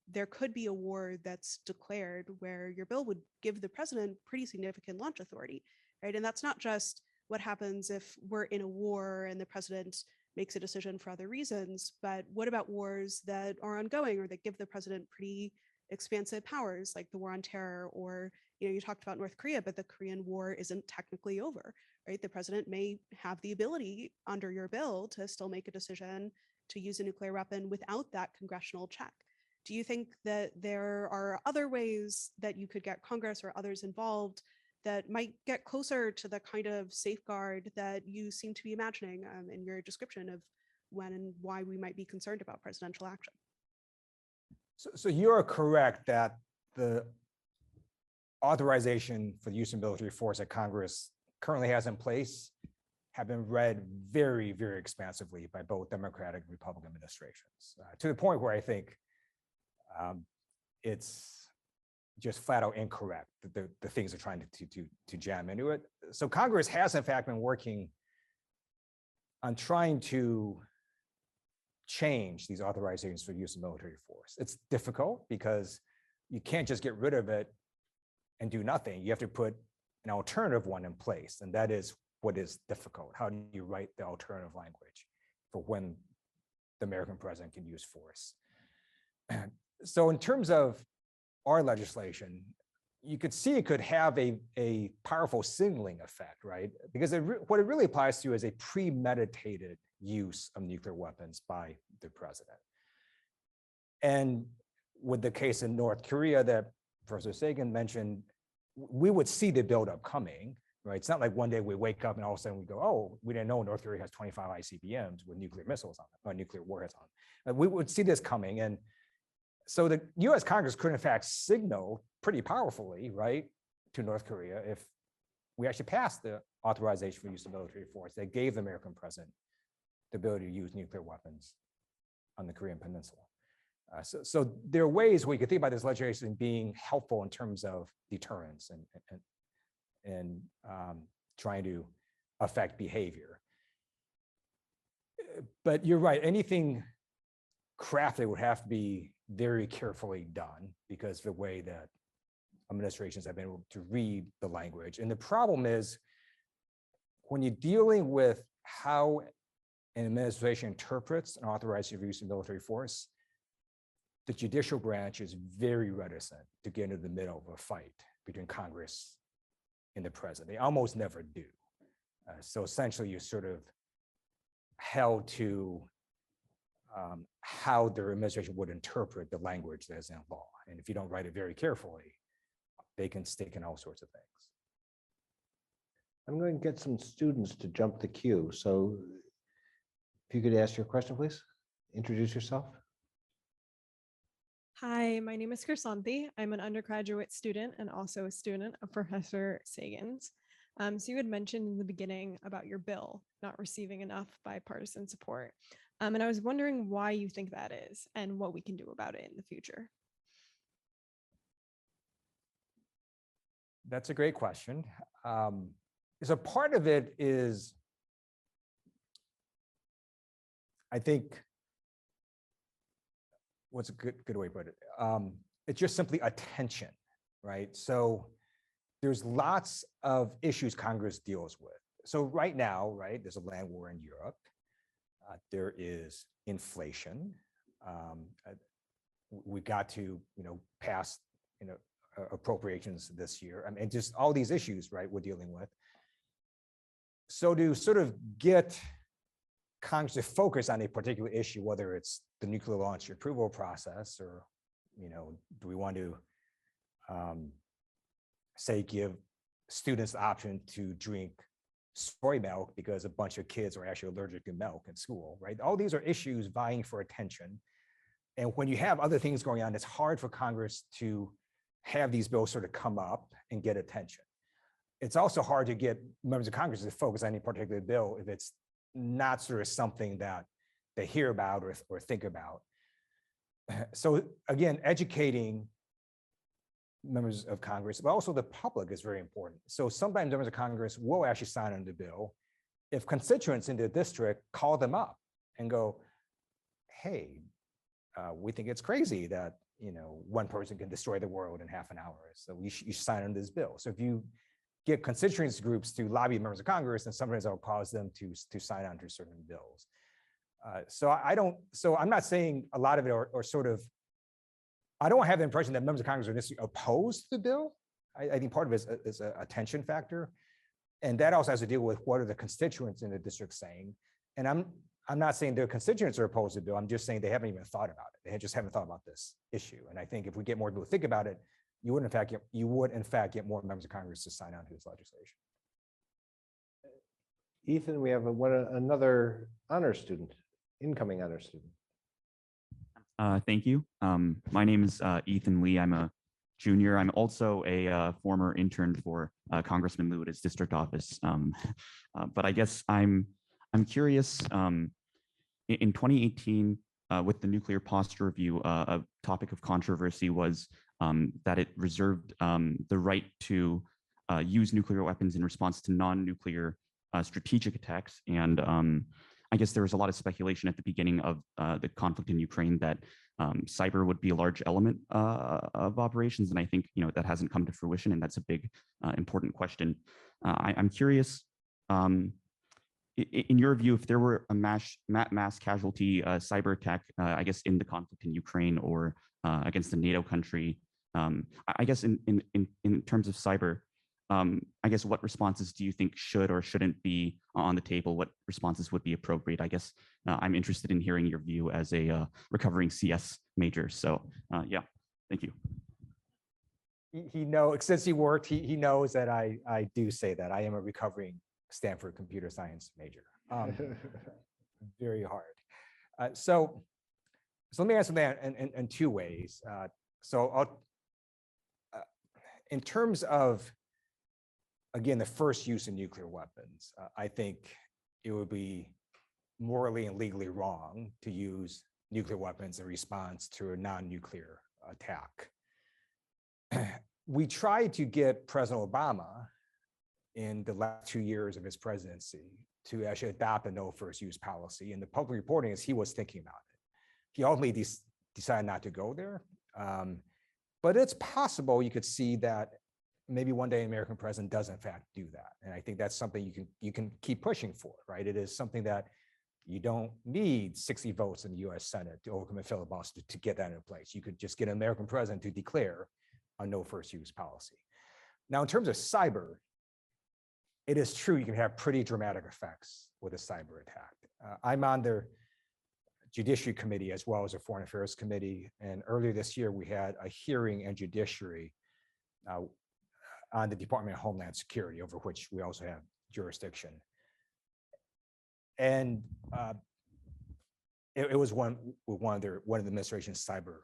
there could be a war that's declared where your bill would give the president pretty significant launch authority, right? And that's not just what happens if we're in a war and the president makes a decision for other reasons, but what about wars that are ongoing or that give the president pretty expansive powers, like the war on terror, or you talked about North Korea, but the Korean War isn't technically over, right? The president may have the ability under your bill to still make a decision to use a nuclear weapon without that congressional check. Do you think that there are other ways that you could get Congress or others involved that might get closer to the kind of safeguard that you seem to be imagining in your description of when and why we might be concerned about presidential action? So you're correct that the authorization for the use of military force that Congress currently has in place have been read very, very expansively by both Democratic and Republican administrations, to the point where I think it's just flat out incorrect, the things they're trying to jam into it. So Congress has in fact been working on trying to change these authorizations for use of military force. It's difficult because you can't just get rid of it and do nothing. You have to put an alternative one in place, and that is what is difficult. How do you write the alternative language for when the American president can use force? So in terms of our legislation, you could see it could have a powerful signaling effect, right? Because what it really applies to is a premeditated use of nuclear weapons by the president. And with the case in North Korea that Professor Sagan mentioned, we would see the buildup coming, right? It's not like one day we wake up and all of a sudden we go, oh, we didn't know North Korea has 25 Icbms with nuclear missiles on them, or nuclear warheads on them. We would see this coming. And so the US Congress could in fact signal pretty powerfully, right, to North Korea if we actually passed the authorization for use of military force that gave the American president the ability to use nuclear weapons on the Korean Peninsula. So there are ways we could think about this legislation being helpful in terms of deterrence and trying to affect behavior. But you're right, anything crafted would have to be very carefully done because of the way that administrations have been able to read the language. And the problem is when you're dealing with how an administration interprets an authorized use of military force, the judicial branch is very reticent to get into the middle of a fight between Congress and the president. They almost never do. So essentially, you're sort of held to how their administration would interpret the language that is in law. And if you don't write it very carefully, they can stick in all sorts of things. I'm going to get some students to jump the queue. So if you could ask your question, please. Introduce yourself. Hi, my name is Kirsanthi. I'm an undergraduate student and also a student of Professor Sagan's. So you had mentioned in the beginning about your bill not receiving enough bipartisan support. And I was wondering why you think that is and what we can do about it in the future. That's a great question. So part of it is, I think, what's a good way to put it? It's just simply attention, right? So there's lots of issues Congress deals with. So right now, right, there's a land war in Europe. There is inflation. We got to, pass, appropriations this year. I mean, just all these issues, right, we're dealing with. So to sort of get Congress to focus on a particular issue, whether it's the nuclear launch approval process, or, do we want to, say, give students the option to drink soy milk because a bunch of kids are actually allergic to milk in school, right? All these are issues vying for attention. And when you have other things going on, it's hard for Congress to have these bills sort of come up and get attention. It's also hard to get members of Congress to focus on any particular bill if it's not sort of something that they hear about or think about. So again, educating members of Congress, but also the public is very important. So sometimes members of Congress will actually sign on the bill if constituents in the district call them up and go, hey, we think it's crazy that one person can destroy the world in half an hour. So you should sign on this bill. So if you get constituents groups to lobby members of Congress, then sometimes that'll cause them to sign on to certain bills. So I'm not saying a lot of it or sort of, I don't have the impression that members of Congress are necessarily opposed to the bill. I think part of it is a attention factor. And that also has to deal with what are the constituents in the district saying. And I'm not saying their constituents are opposed to the bill. I'm just saying they haven't even thought about it. They just haven't thought about this issue. And I think if we get more people to think about it, you would in fact get more members of Congress to sign on to this legislation. Ethan, we have another honor student, incoming honor student. Thank you. My name is Ethan Lee. I'm a junior. I'm also a former intern for Congressman Lieu at his district office. But I guess I'm curious. In 2018, with the nuclear posture review, a topic of controversy was that it reserved the right to use nuclear weapons in response to non-nuclear strategic attacks. And I guess there was a lot of speculation at the beginning of the conflict in Ukraine that cyber would be a large element of operations. And I think, that hasn't come to fruition, and that's a big, important question. I'm curious, in your view, if there were a mass casualty cyber attack, I guess in the conflict in Ukraine or against a NATO country, I guess in terms of cyber, I guess what responses do you think should or shouldn't be on the table? What responses would be appropriate? I guess I'm interested in hearing your view as a recovering CS major. So yeah, thank you. He knows, since he worked, he knows that I do say that. I am a recovering Stanford computer science major. Very hard. So let me answer that in two ways. In terms of, again, the first use of nuclear weapons, I think it would be morally and legally wrong to use nuclear weapons in response to a non-nuclear attack. We tried to get President Obama in the last 2 years of his presidency to actually adopt a no first use policy. And the public reporting is he was thinking about it. He ultimately decided not to go there. But it's possible you could see that maybe one day an American president does in fact do that. And I think that's something you can keep pushing for, right? It is something that you don't need 60 votes in the US Senate to overcome a filibuster to get that in place. You could just get an American president to declare a no first use policy. Now, in terms of cyber, it is true you can have pretty dramatic effects with a cyber attack. I'm on the Judiciary Committee as well as the Foreign Affairs Committee. And earlier this year, we had a hearing in Judiciary on the Department of Homeland Security, over which we also have jurisdiction. And it was one of the administration's cyber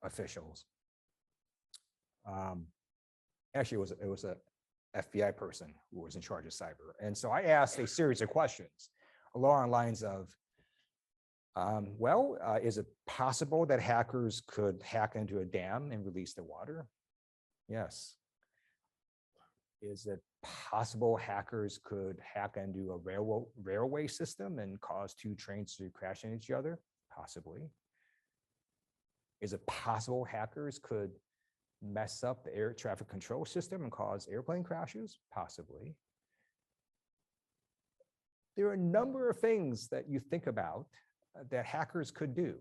officials. Actually, it was a FBI person who was in charge of cyber. And so I asked a series of questions along the lines of, is it possible that hackers could hack into a dam and release the water? Yes. Is it possible hackers could hack into a railway system and cause two trains to crash into each other? Possibly. Is it possible hackers could mess up the air traffic control system and cause airplane crashes? Possibly. There are a number of things that you think about that hackers could do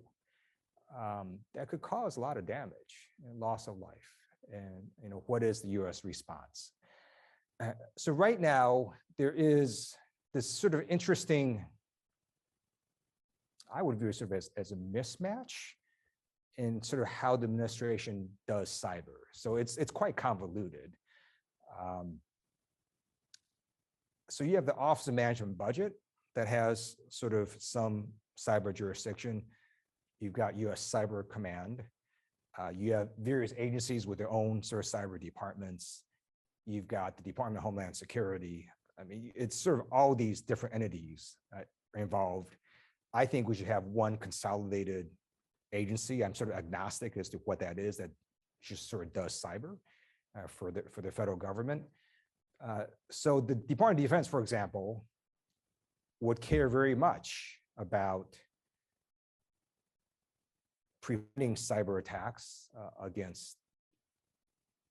that could cause a lot of damage and loss of life. And what is the US response? So right now, there is this sort of interesting, I would view it sort of as a mismatch in sort of how the administration does cyber. So it's quite convoluted. So you have the Office of Management and Budget that has sort of some cyber jurisdiction. You've got US Cyber Command. You have various agencies with their own sort of cyber departments. You've got the Department of Homeland Security. I mean, it's sort of all these different entities involved. I think we should have one consolidated agency. I'm sort of agnostic as to what that is, that just sort of does cyber for the federal government. So the Department of Defense, for example, would care very much about preventing cyber attacks against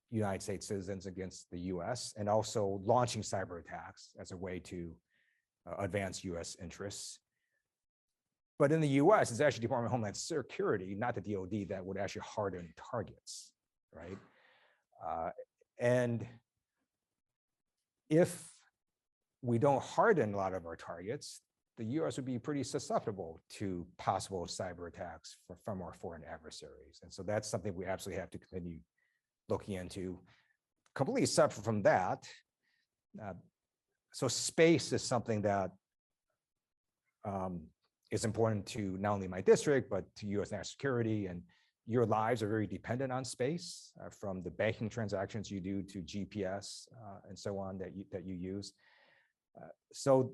United States citizens, against the US, and also launching cyber attacks as a way to advance US interests. But in the US, it's actually Department of Homeland Security, not the DoD, that would actually harden targets, right? And if we don't harden a lot of our targets, the US would be pretty susceptible to possible cyber attacks from our foreign adversaries. And so that's something we absolutely have to continue looking into. Completely separate from that, so space is something that is important to not only my district, but to US national security. And your lives are very dependent on space, from the banking transactions you do to GPS and so on that you use. So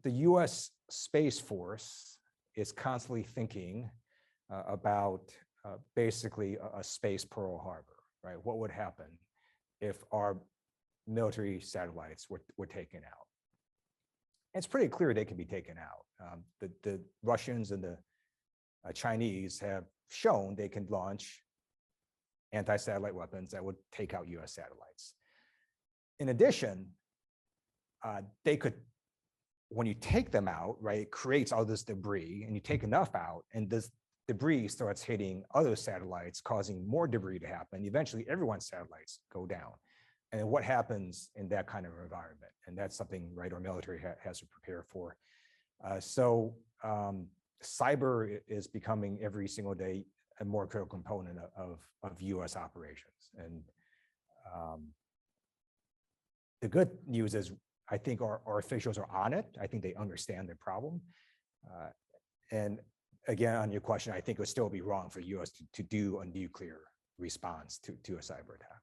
the US Space Force is constantly thinking about basically a space Pearl Harbor, right? What would happen if our military satellites were taken out? It's pretty clear they can be taken out. The Russians and the Chinese have shown they can launch anti-satellite weapons that would take out US satellites. In addition, they could, when you take them out, right, it creates all this debris, and you take enough out, and this debris starts hitting other satellites, causing more debris to happen. Eventually, everyone's satellites go down. And what happens in that kind of environment? And that's something, right, our military has to prepare for. Cyber is becoming every single day a more critical component of US operations. And the good news is, I think our officials are on it. I think they understand the problem. And again, on your question, I think it would still be wrong for US to do a nuclear response to a cyber attack.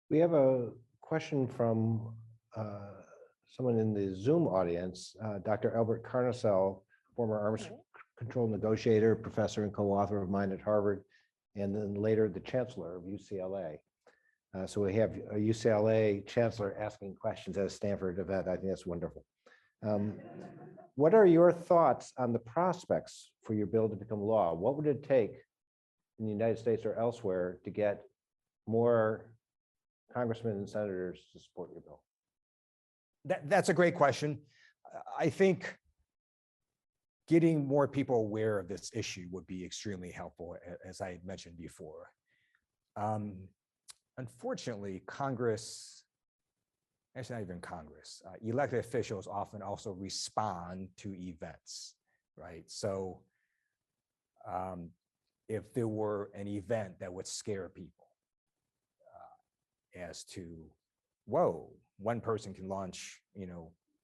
We have a question from someone in the Zoom audience, Dr. Albert Carnicel, former arms control negotiator, professor and co-author of mine at Harvard, and then later the chancellor of UCLA. So we have a UCLA chancellor asking questions at a Stanford event. I think that's wonderful. What are your thoughts on the prospects for your bill to become law? What would it take in the United States or elsewhere to get more congressmen and senators to support your bill? That's a great question. I think getting more people aware of this issue would be extremely helpful, as I mentioned before. Unfortunately, Congress, actually not even Congress, elected officials often also respond to events, right? So if there were an event that would scare people as to, whoa, one person can launch,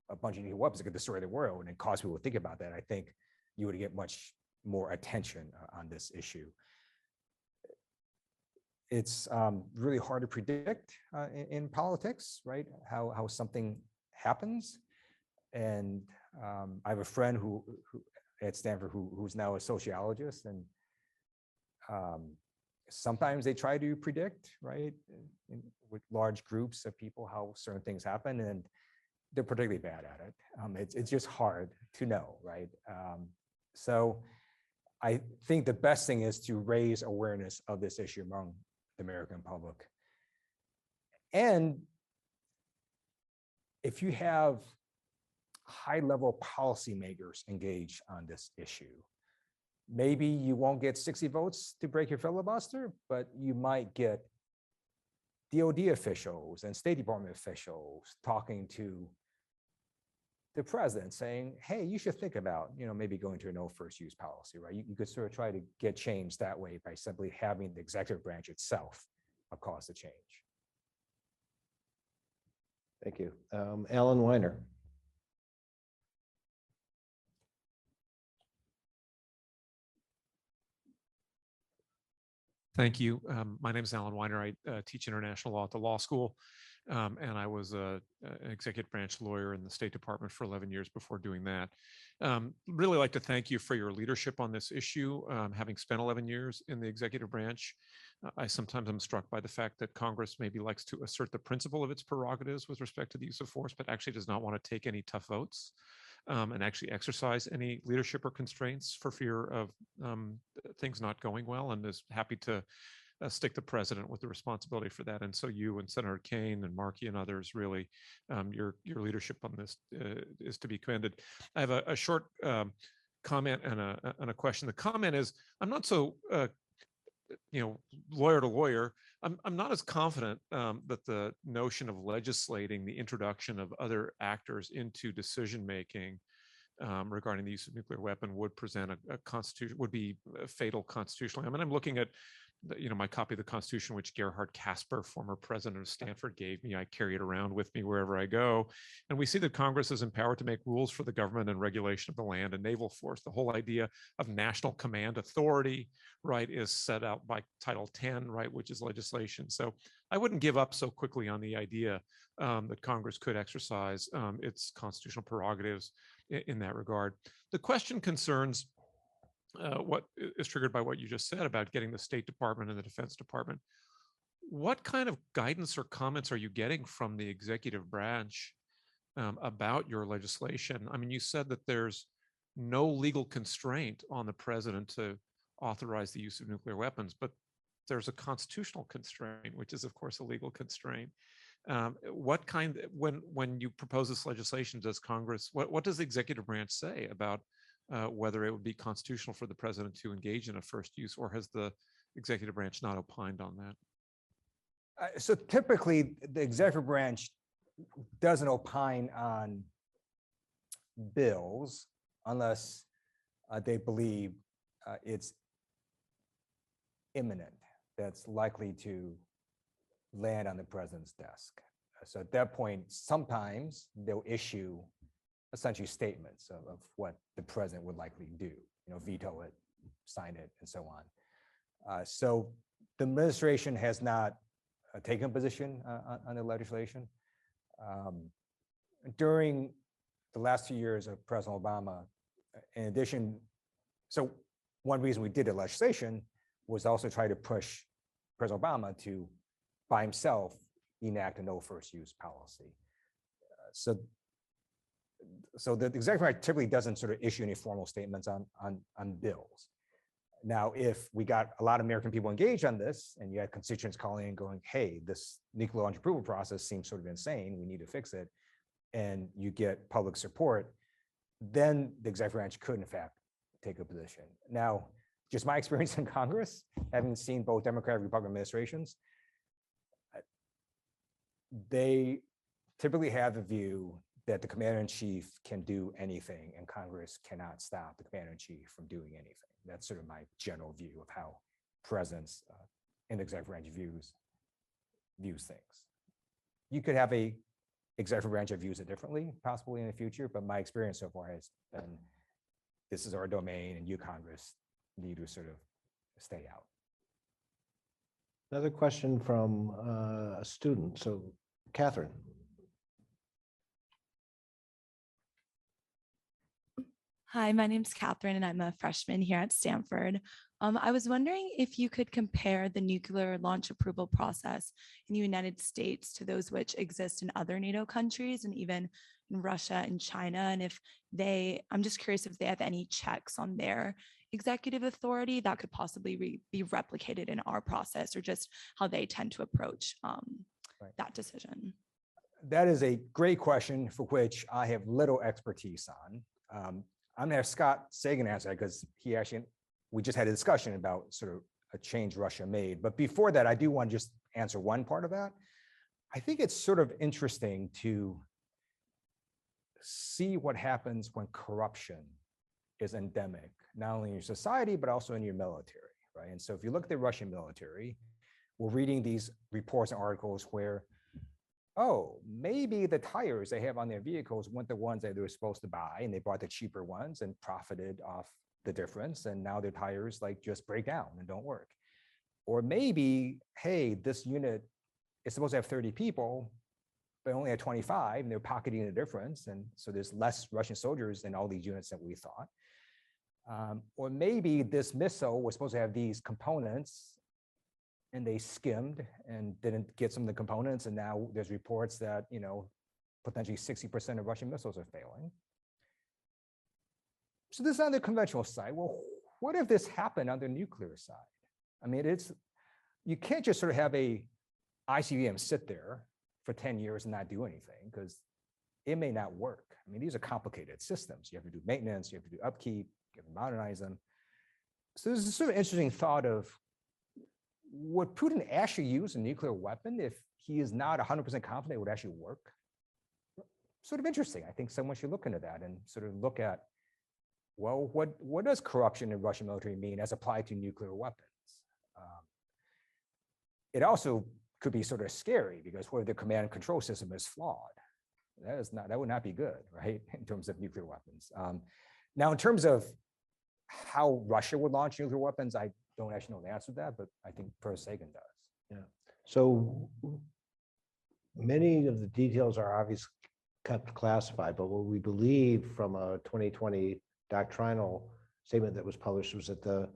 a bunch of new weapons that could destroy the world, and cause people to think about that, I think you would get much more attention on this issue. It's really hard to predict in politics, right? How something happens. And I have a friend who at Stanford who's now a sociologist, and sometimes they try to predict, right, with large groups of people how certain things happen, and they're particularly bad at it. It's just hard to know, right? So I think the best thing is to raise awareness of this issue among the American public. And if you have high-level policymakers engaged on this issue, maybe you won't get 60 votes to break your filibuster, but you might get DOD officials and State Department officials talking to the president saying, hey, you should think about, maybe going to a no first use policy, right? You could sort of try to get change that way by simply having the executive branch itself cause the change. Thank you. Alan Weiner. Thank you. My name is Alan Weiner. I teach international law at the law school, and I was an executive branch lawyer in the State Department for 11 years before doing that. Really like to thank you for your leadership on this issue. Having spent 11 years in the executive branch, I sometimes am struck by the fact that Congress maybe likes to assert the principle of its prerogatives with respect to the use of force, but actually does not want to take any tough votes. And actually exercise any leadership or constraints for fear of things not going well, and is happy to stick the president with the responsibility for that. And so you and Senator Kaine and Markey and others, really, your leadership on this is to be commended. I have a short comment and a question. The comment is, I'm not so lawyer to lawyer, I'm not as confident that the notion of legislating the introduction of other actors into decision making regarding the use of nuclear weapon would present a constitution, would be fatal constitutionally. I mean, I'm looking at my copy of the Constitution, which Gerhard Casper, former president of Stanford, gave me. I carry it around with me wherever I go. And we see that Congress is empowered to make rules for the government and regulation of the land and naval force. The whole idea of national command authority, right, is set out by Title 10, right, which is legislation. So I wouldn't give up so quickly on the idea that Congress could exercise its constitutional prerogatives in that regard. The question concerns what is triggered by what you just said about getting the State Department and the Defense Department. What kind of guidance or comments are you getting from the executive branch about your legislation? I mean, you said that there's no legal constraint on the president to authorize the use of nuclear weapons, but there's a constitutional constraint, which is of course a legal constraint. What kind, when you propose this legislation, does Congress, what does the executive branch say about whether it would be constitutional for the president to engage in a first use, or has the executive branch not opined on that? So typically, the executive branch doesn't opine on bills unless they believe it's imminent, that's likely to land on the president's desk. So at that point, sometimes they'll issue essentially statements of what the president would likely do, veto it, sign it, and so on. So the administration has not taken a position on the legislation. During the last 2 years of President Obama, in addition, so one reason we did the legislation was also try to push President Obama to, by himself, enact a no first use policy. So the executive branch typically doesn't sort of issue any formal statements on bills. Now, if we got a lot of American people engaged on this, and you had constituents calling and going, hey, this nuclear launch approval process seems sort of insane, we need to fix it, and you get public support, then the executive branch could, in fact, take a position. Now, just my experience in Congress, having seen both Democratic and Republican administrations, they typically have a view that the commander-in-chief can do anything and Congress cannot stop the commander-in-chief from doing anything. That's sort of my general view of how presidents in the executive branch views things. You could have a executive branch that views it differently, possibly in the future, but my experience so far has been, this is our domain and you, Congress, need to sort of stay out. Another question from a student. So, Catherine. Hi, my name's Catherine, and I'm a freshman here at Stanford. I was wondering if you could compare the nuclear launch approval process in the United States to those which exist in other NATO countries and even in Russia and China. And if I'm just curious if they have any checks on their executive authority that could possibly be replicated in our process, or just how they tend to approach that decision. That is a great question for which I have little expertise on. I'm gonna have Scott Sagan answer that because we just had a discussion about sort of a change Russia made. But before that, I do want to just answer one part of that. I think it's sort of interesting to see what happens when corruption is endemic, not only in your society, but also in your military, right? And so if you look at the Russian military, we're reading these reports and articles where, oh, maybe the tires they have on their vehicles weren't the ones that they were supposed to buy, and they bought the cheaper ones and profited off the difference, and now their tires just break down and don't work. Or maybe, hey, this unit is supposed to have 30 people, but only had 25, and they're pocketing the difference, and so there's less Russian soldiers in all these units than we thought. Or maybe this missile was supposed to have these components, and they skimmed and didn't get some of the components, and now there's reports that potentially 60% of Russian missiles are failing. So this is on the conventional side. Well, what if this happened on the nuclear side? I mean, you can't just sort of have a ICBM sit there for 10 years and not do anything, because it may not work. I mean, these are complicated systems. You have to do maintenance, you have to do upkeep, you have to modernize them. So there's a sort of interesting thought of, would Putin actually use a nuclear weapon if he is not 100% confident it would actually work? Sort of interesting. I think someone should look into that and sort of look at, well, what does corruption in Russian military mean as applied to nuclear weapons? It also could be sort of scary, because what if the command and control system is flawed? That would not be good, right? In terms of nuclear weapons. Now, in terms of how Russia would launch nuclear weapons, I don't actually know the answer to that, but I think Professor Sagan does. Yeah. So many of the details are obviously kept classified, but what we believe from a 2020 doctrinal statement that was published was that the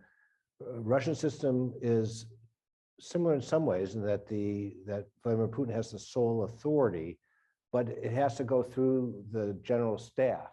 Russian system is similar in some ways, in that that Vladimir Putin has the sole authority, but it has to go through the general staff.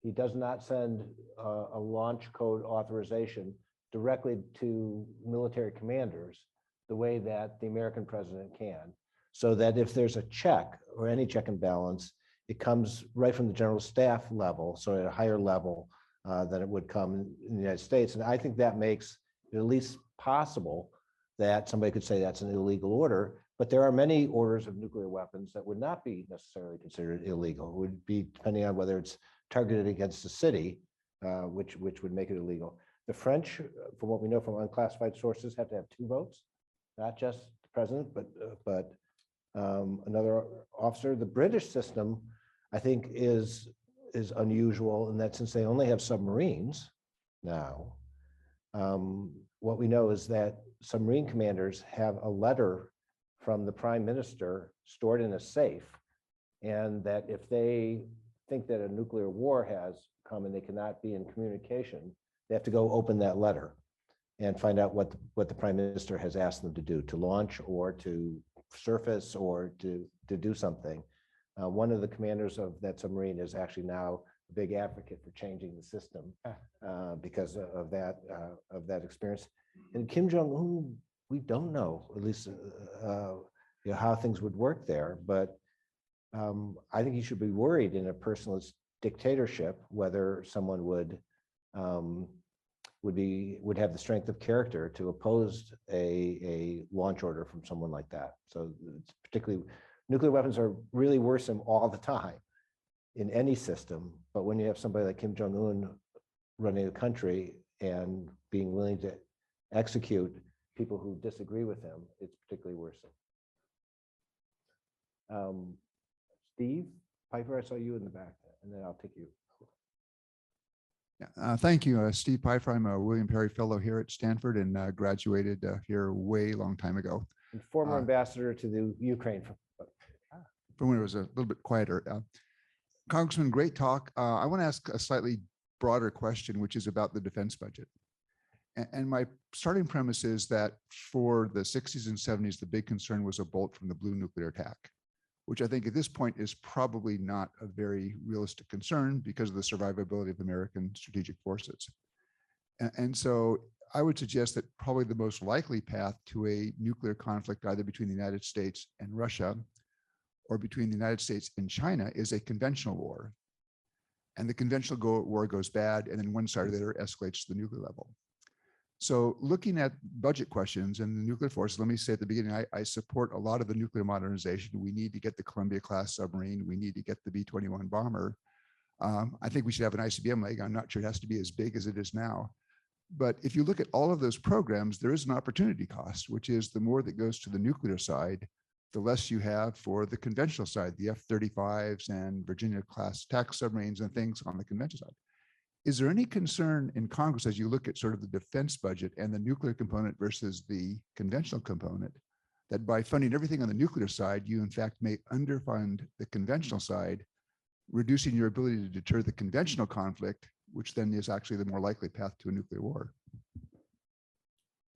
He does not send a launch code authorization directly to military commanders the way that the American president can, so that if there's a check or any check and balance, it comes right from the general staff level, so at a higher level than it would come in the United States. And I think that makes it at least possible that somebody could say that's an illegal order, but there are many orders of nuclear weapons that would not be necessarily considered illegal. It would be depending on whether it's targeted against a city, which would make it illegal. The French, from what we know from unclassified sources, have to have 2 votes, not just the president, but another officer. The British system, I think, is unusual in that since they only have submarines now, what we know is that submarine commanders have a letter from the prime minister stored in a safe, and that if they think that a nuclear war has come and they cannot be in communication, they have to go open that letter and find out what the prime minister has asked them to do, to launch or to surface or to do something. One of the commanders of that submarine is actually now a big advocate for changing the system because of that experience. And Kim Jong-un, we don't know, at least how things would work there, but I think he should be worried in a personalist dictatorship whether someone would have the strength of character to oppose a launch order from someone like that. So it's particularly, nuclear weapons are really worrisome all the time in any system, but when you have somebody like Kim Jong-un running a country and being willing to execute people who disagree with him, it's particularly worrisome. Steve Piper, I saw you in the back, and then I'll take you. Thank you, Steve Pfeiffer. I'm a William Perry Fellow here at Stanford and graduated here way long time ago. And former ambassador to the Ukraine. From when it was a little bit quieter. Congressman, great talk. I want to ask a slightly broader question, which is about the defense budget. And my starting premise is that for the 60s and 70s, the big concern was a bolt from the blue nuclear attack, which I think at this point is probably not a very realistic concern because of the survivability of American strategic forces. And so I would suggest that probably the most likely path to a nuclear conflict, either between the United States and Russia or between the United States and China, is a conventional war. And the conventional war goes bad, and then one side or the other escalates to the nuclear level. So looking at budget questions and the nuclear forces, let me say at the beginning, I support a lot of the nuclear modernization. We need to get the Columbia-class submarine. We need to get the B-21 bomber. I think we should have an ICBM leg. I'm not sure it has to be as big as it is now. But if you look at all of those programs, there is an opportunity cost, which is the more that goes to the nuclear side, the less you have for the conventional side, the F-35s and Virginia-class attack submarines and things on the conventional side. Is there any concern in Congress as you look at sort of the defense budget and the nuclear component versus the conventional component, that by funding everything on the nuclear side, you in fact may underfund the conventional side, reducing your ability to deter the conventional conflict, which then is actually the more likely path to a nuclear war?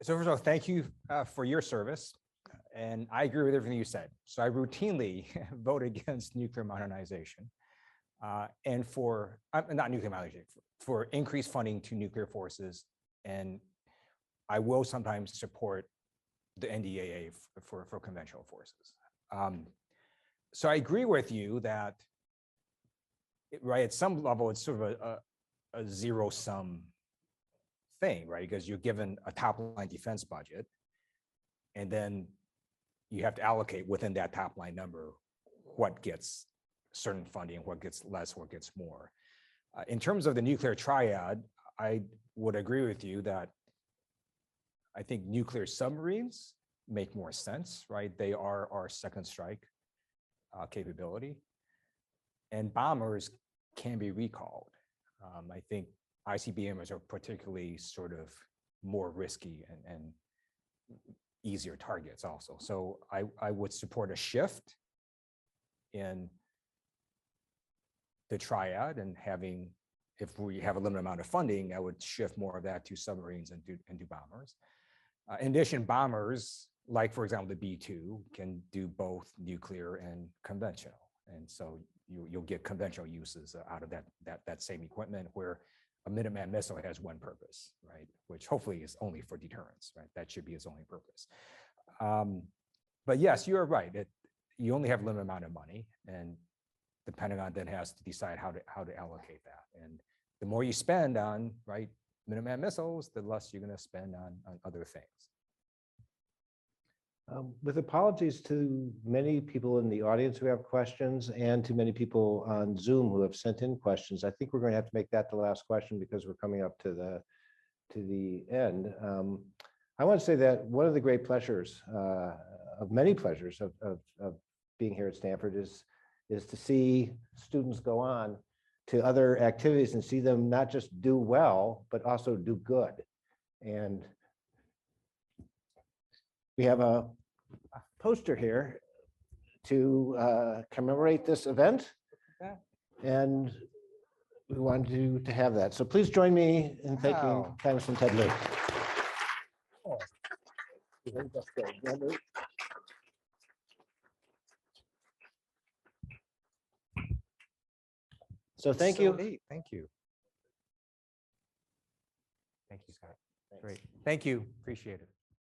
So first of all, thank you for your service. And I agree with everything you said. So I routinely vote against nuclear modernization and for, not nuclear modernization, for increased funding to nuclear forces. And I will sometimes support the NDAA for conventional forces. So I agree with you that, right, at some level, it's sort of a zero-sum thing, right? Because you're given a top-line defense budget, and then you have to allocate within that top-line number what gets certain funding, what gets less, what gets more. In terms of the nuclear triad, I would agree with you that I think nuclear submarines make more sense, right? They are our second strike capability. And bombers can be recalled. I think ICBMs are particularly sort of more risky and easier targets also. So I would support a shift in the triad and having, if we have a limited amount of funding, I would shift more of that to submarines and do bombers. In addition, bombers, like for example, the B-2 can do both nuclear and conventional. And so you'll get conventional uses out of that same equipment, where a Minuteman missile has one purpose, right? Which hopefully is only for deterrence, right? That should be its only purpose. But yes, you're right. You only have a limited amount of money, and the Pentagon then has to decide how to allocate that. And the more you spend on, right, Minuteman missiles, the less you're going to spend on other things. With apologies to many people in the audience who have questions and to many people on Zoom who have sent in questions, I think we're going to have to make that the last question because we're coming up to the end. I want to say that one of the great pleasures, of many pleasures of being here at Stanford is to see students go on to other activities and see them not just do well, but also do good. And we have a poster here to commemorate this event. And we wanted to have that. So please join me in thanking Wow. Congressman Ted W. So thank you. Neat. Thank you. Thank you, Scott. Great. Thank you. Appreciate it.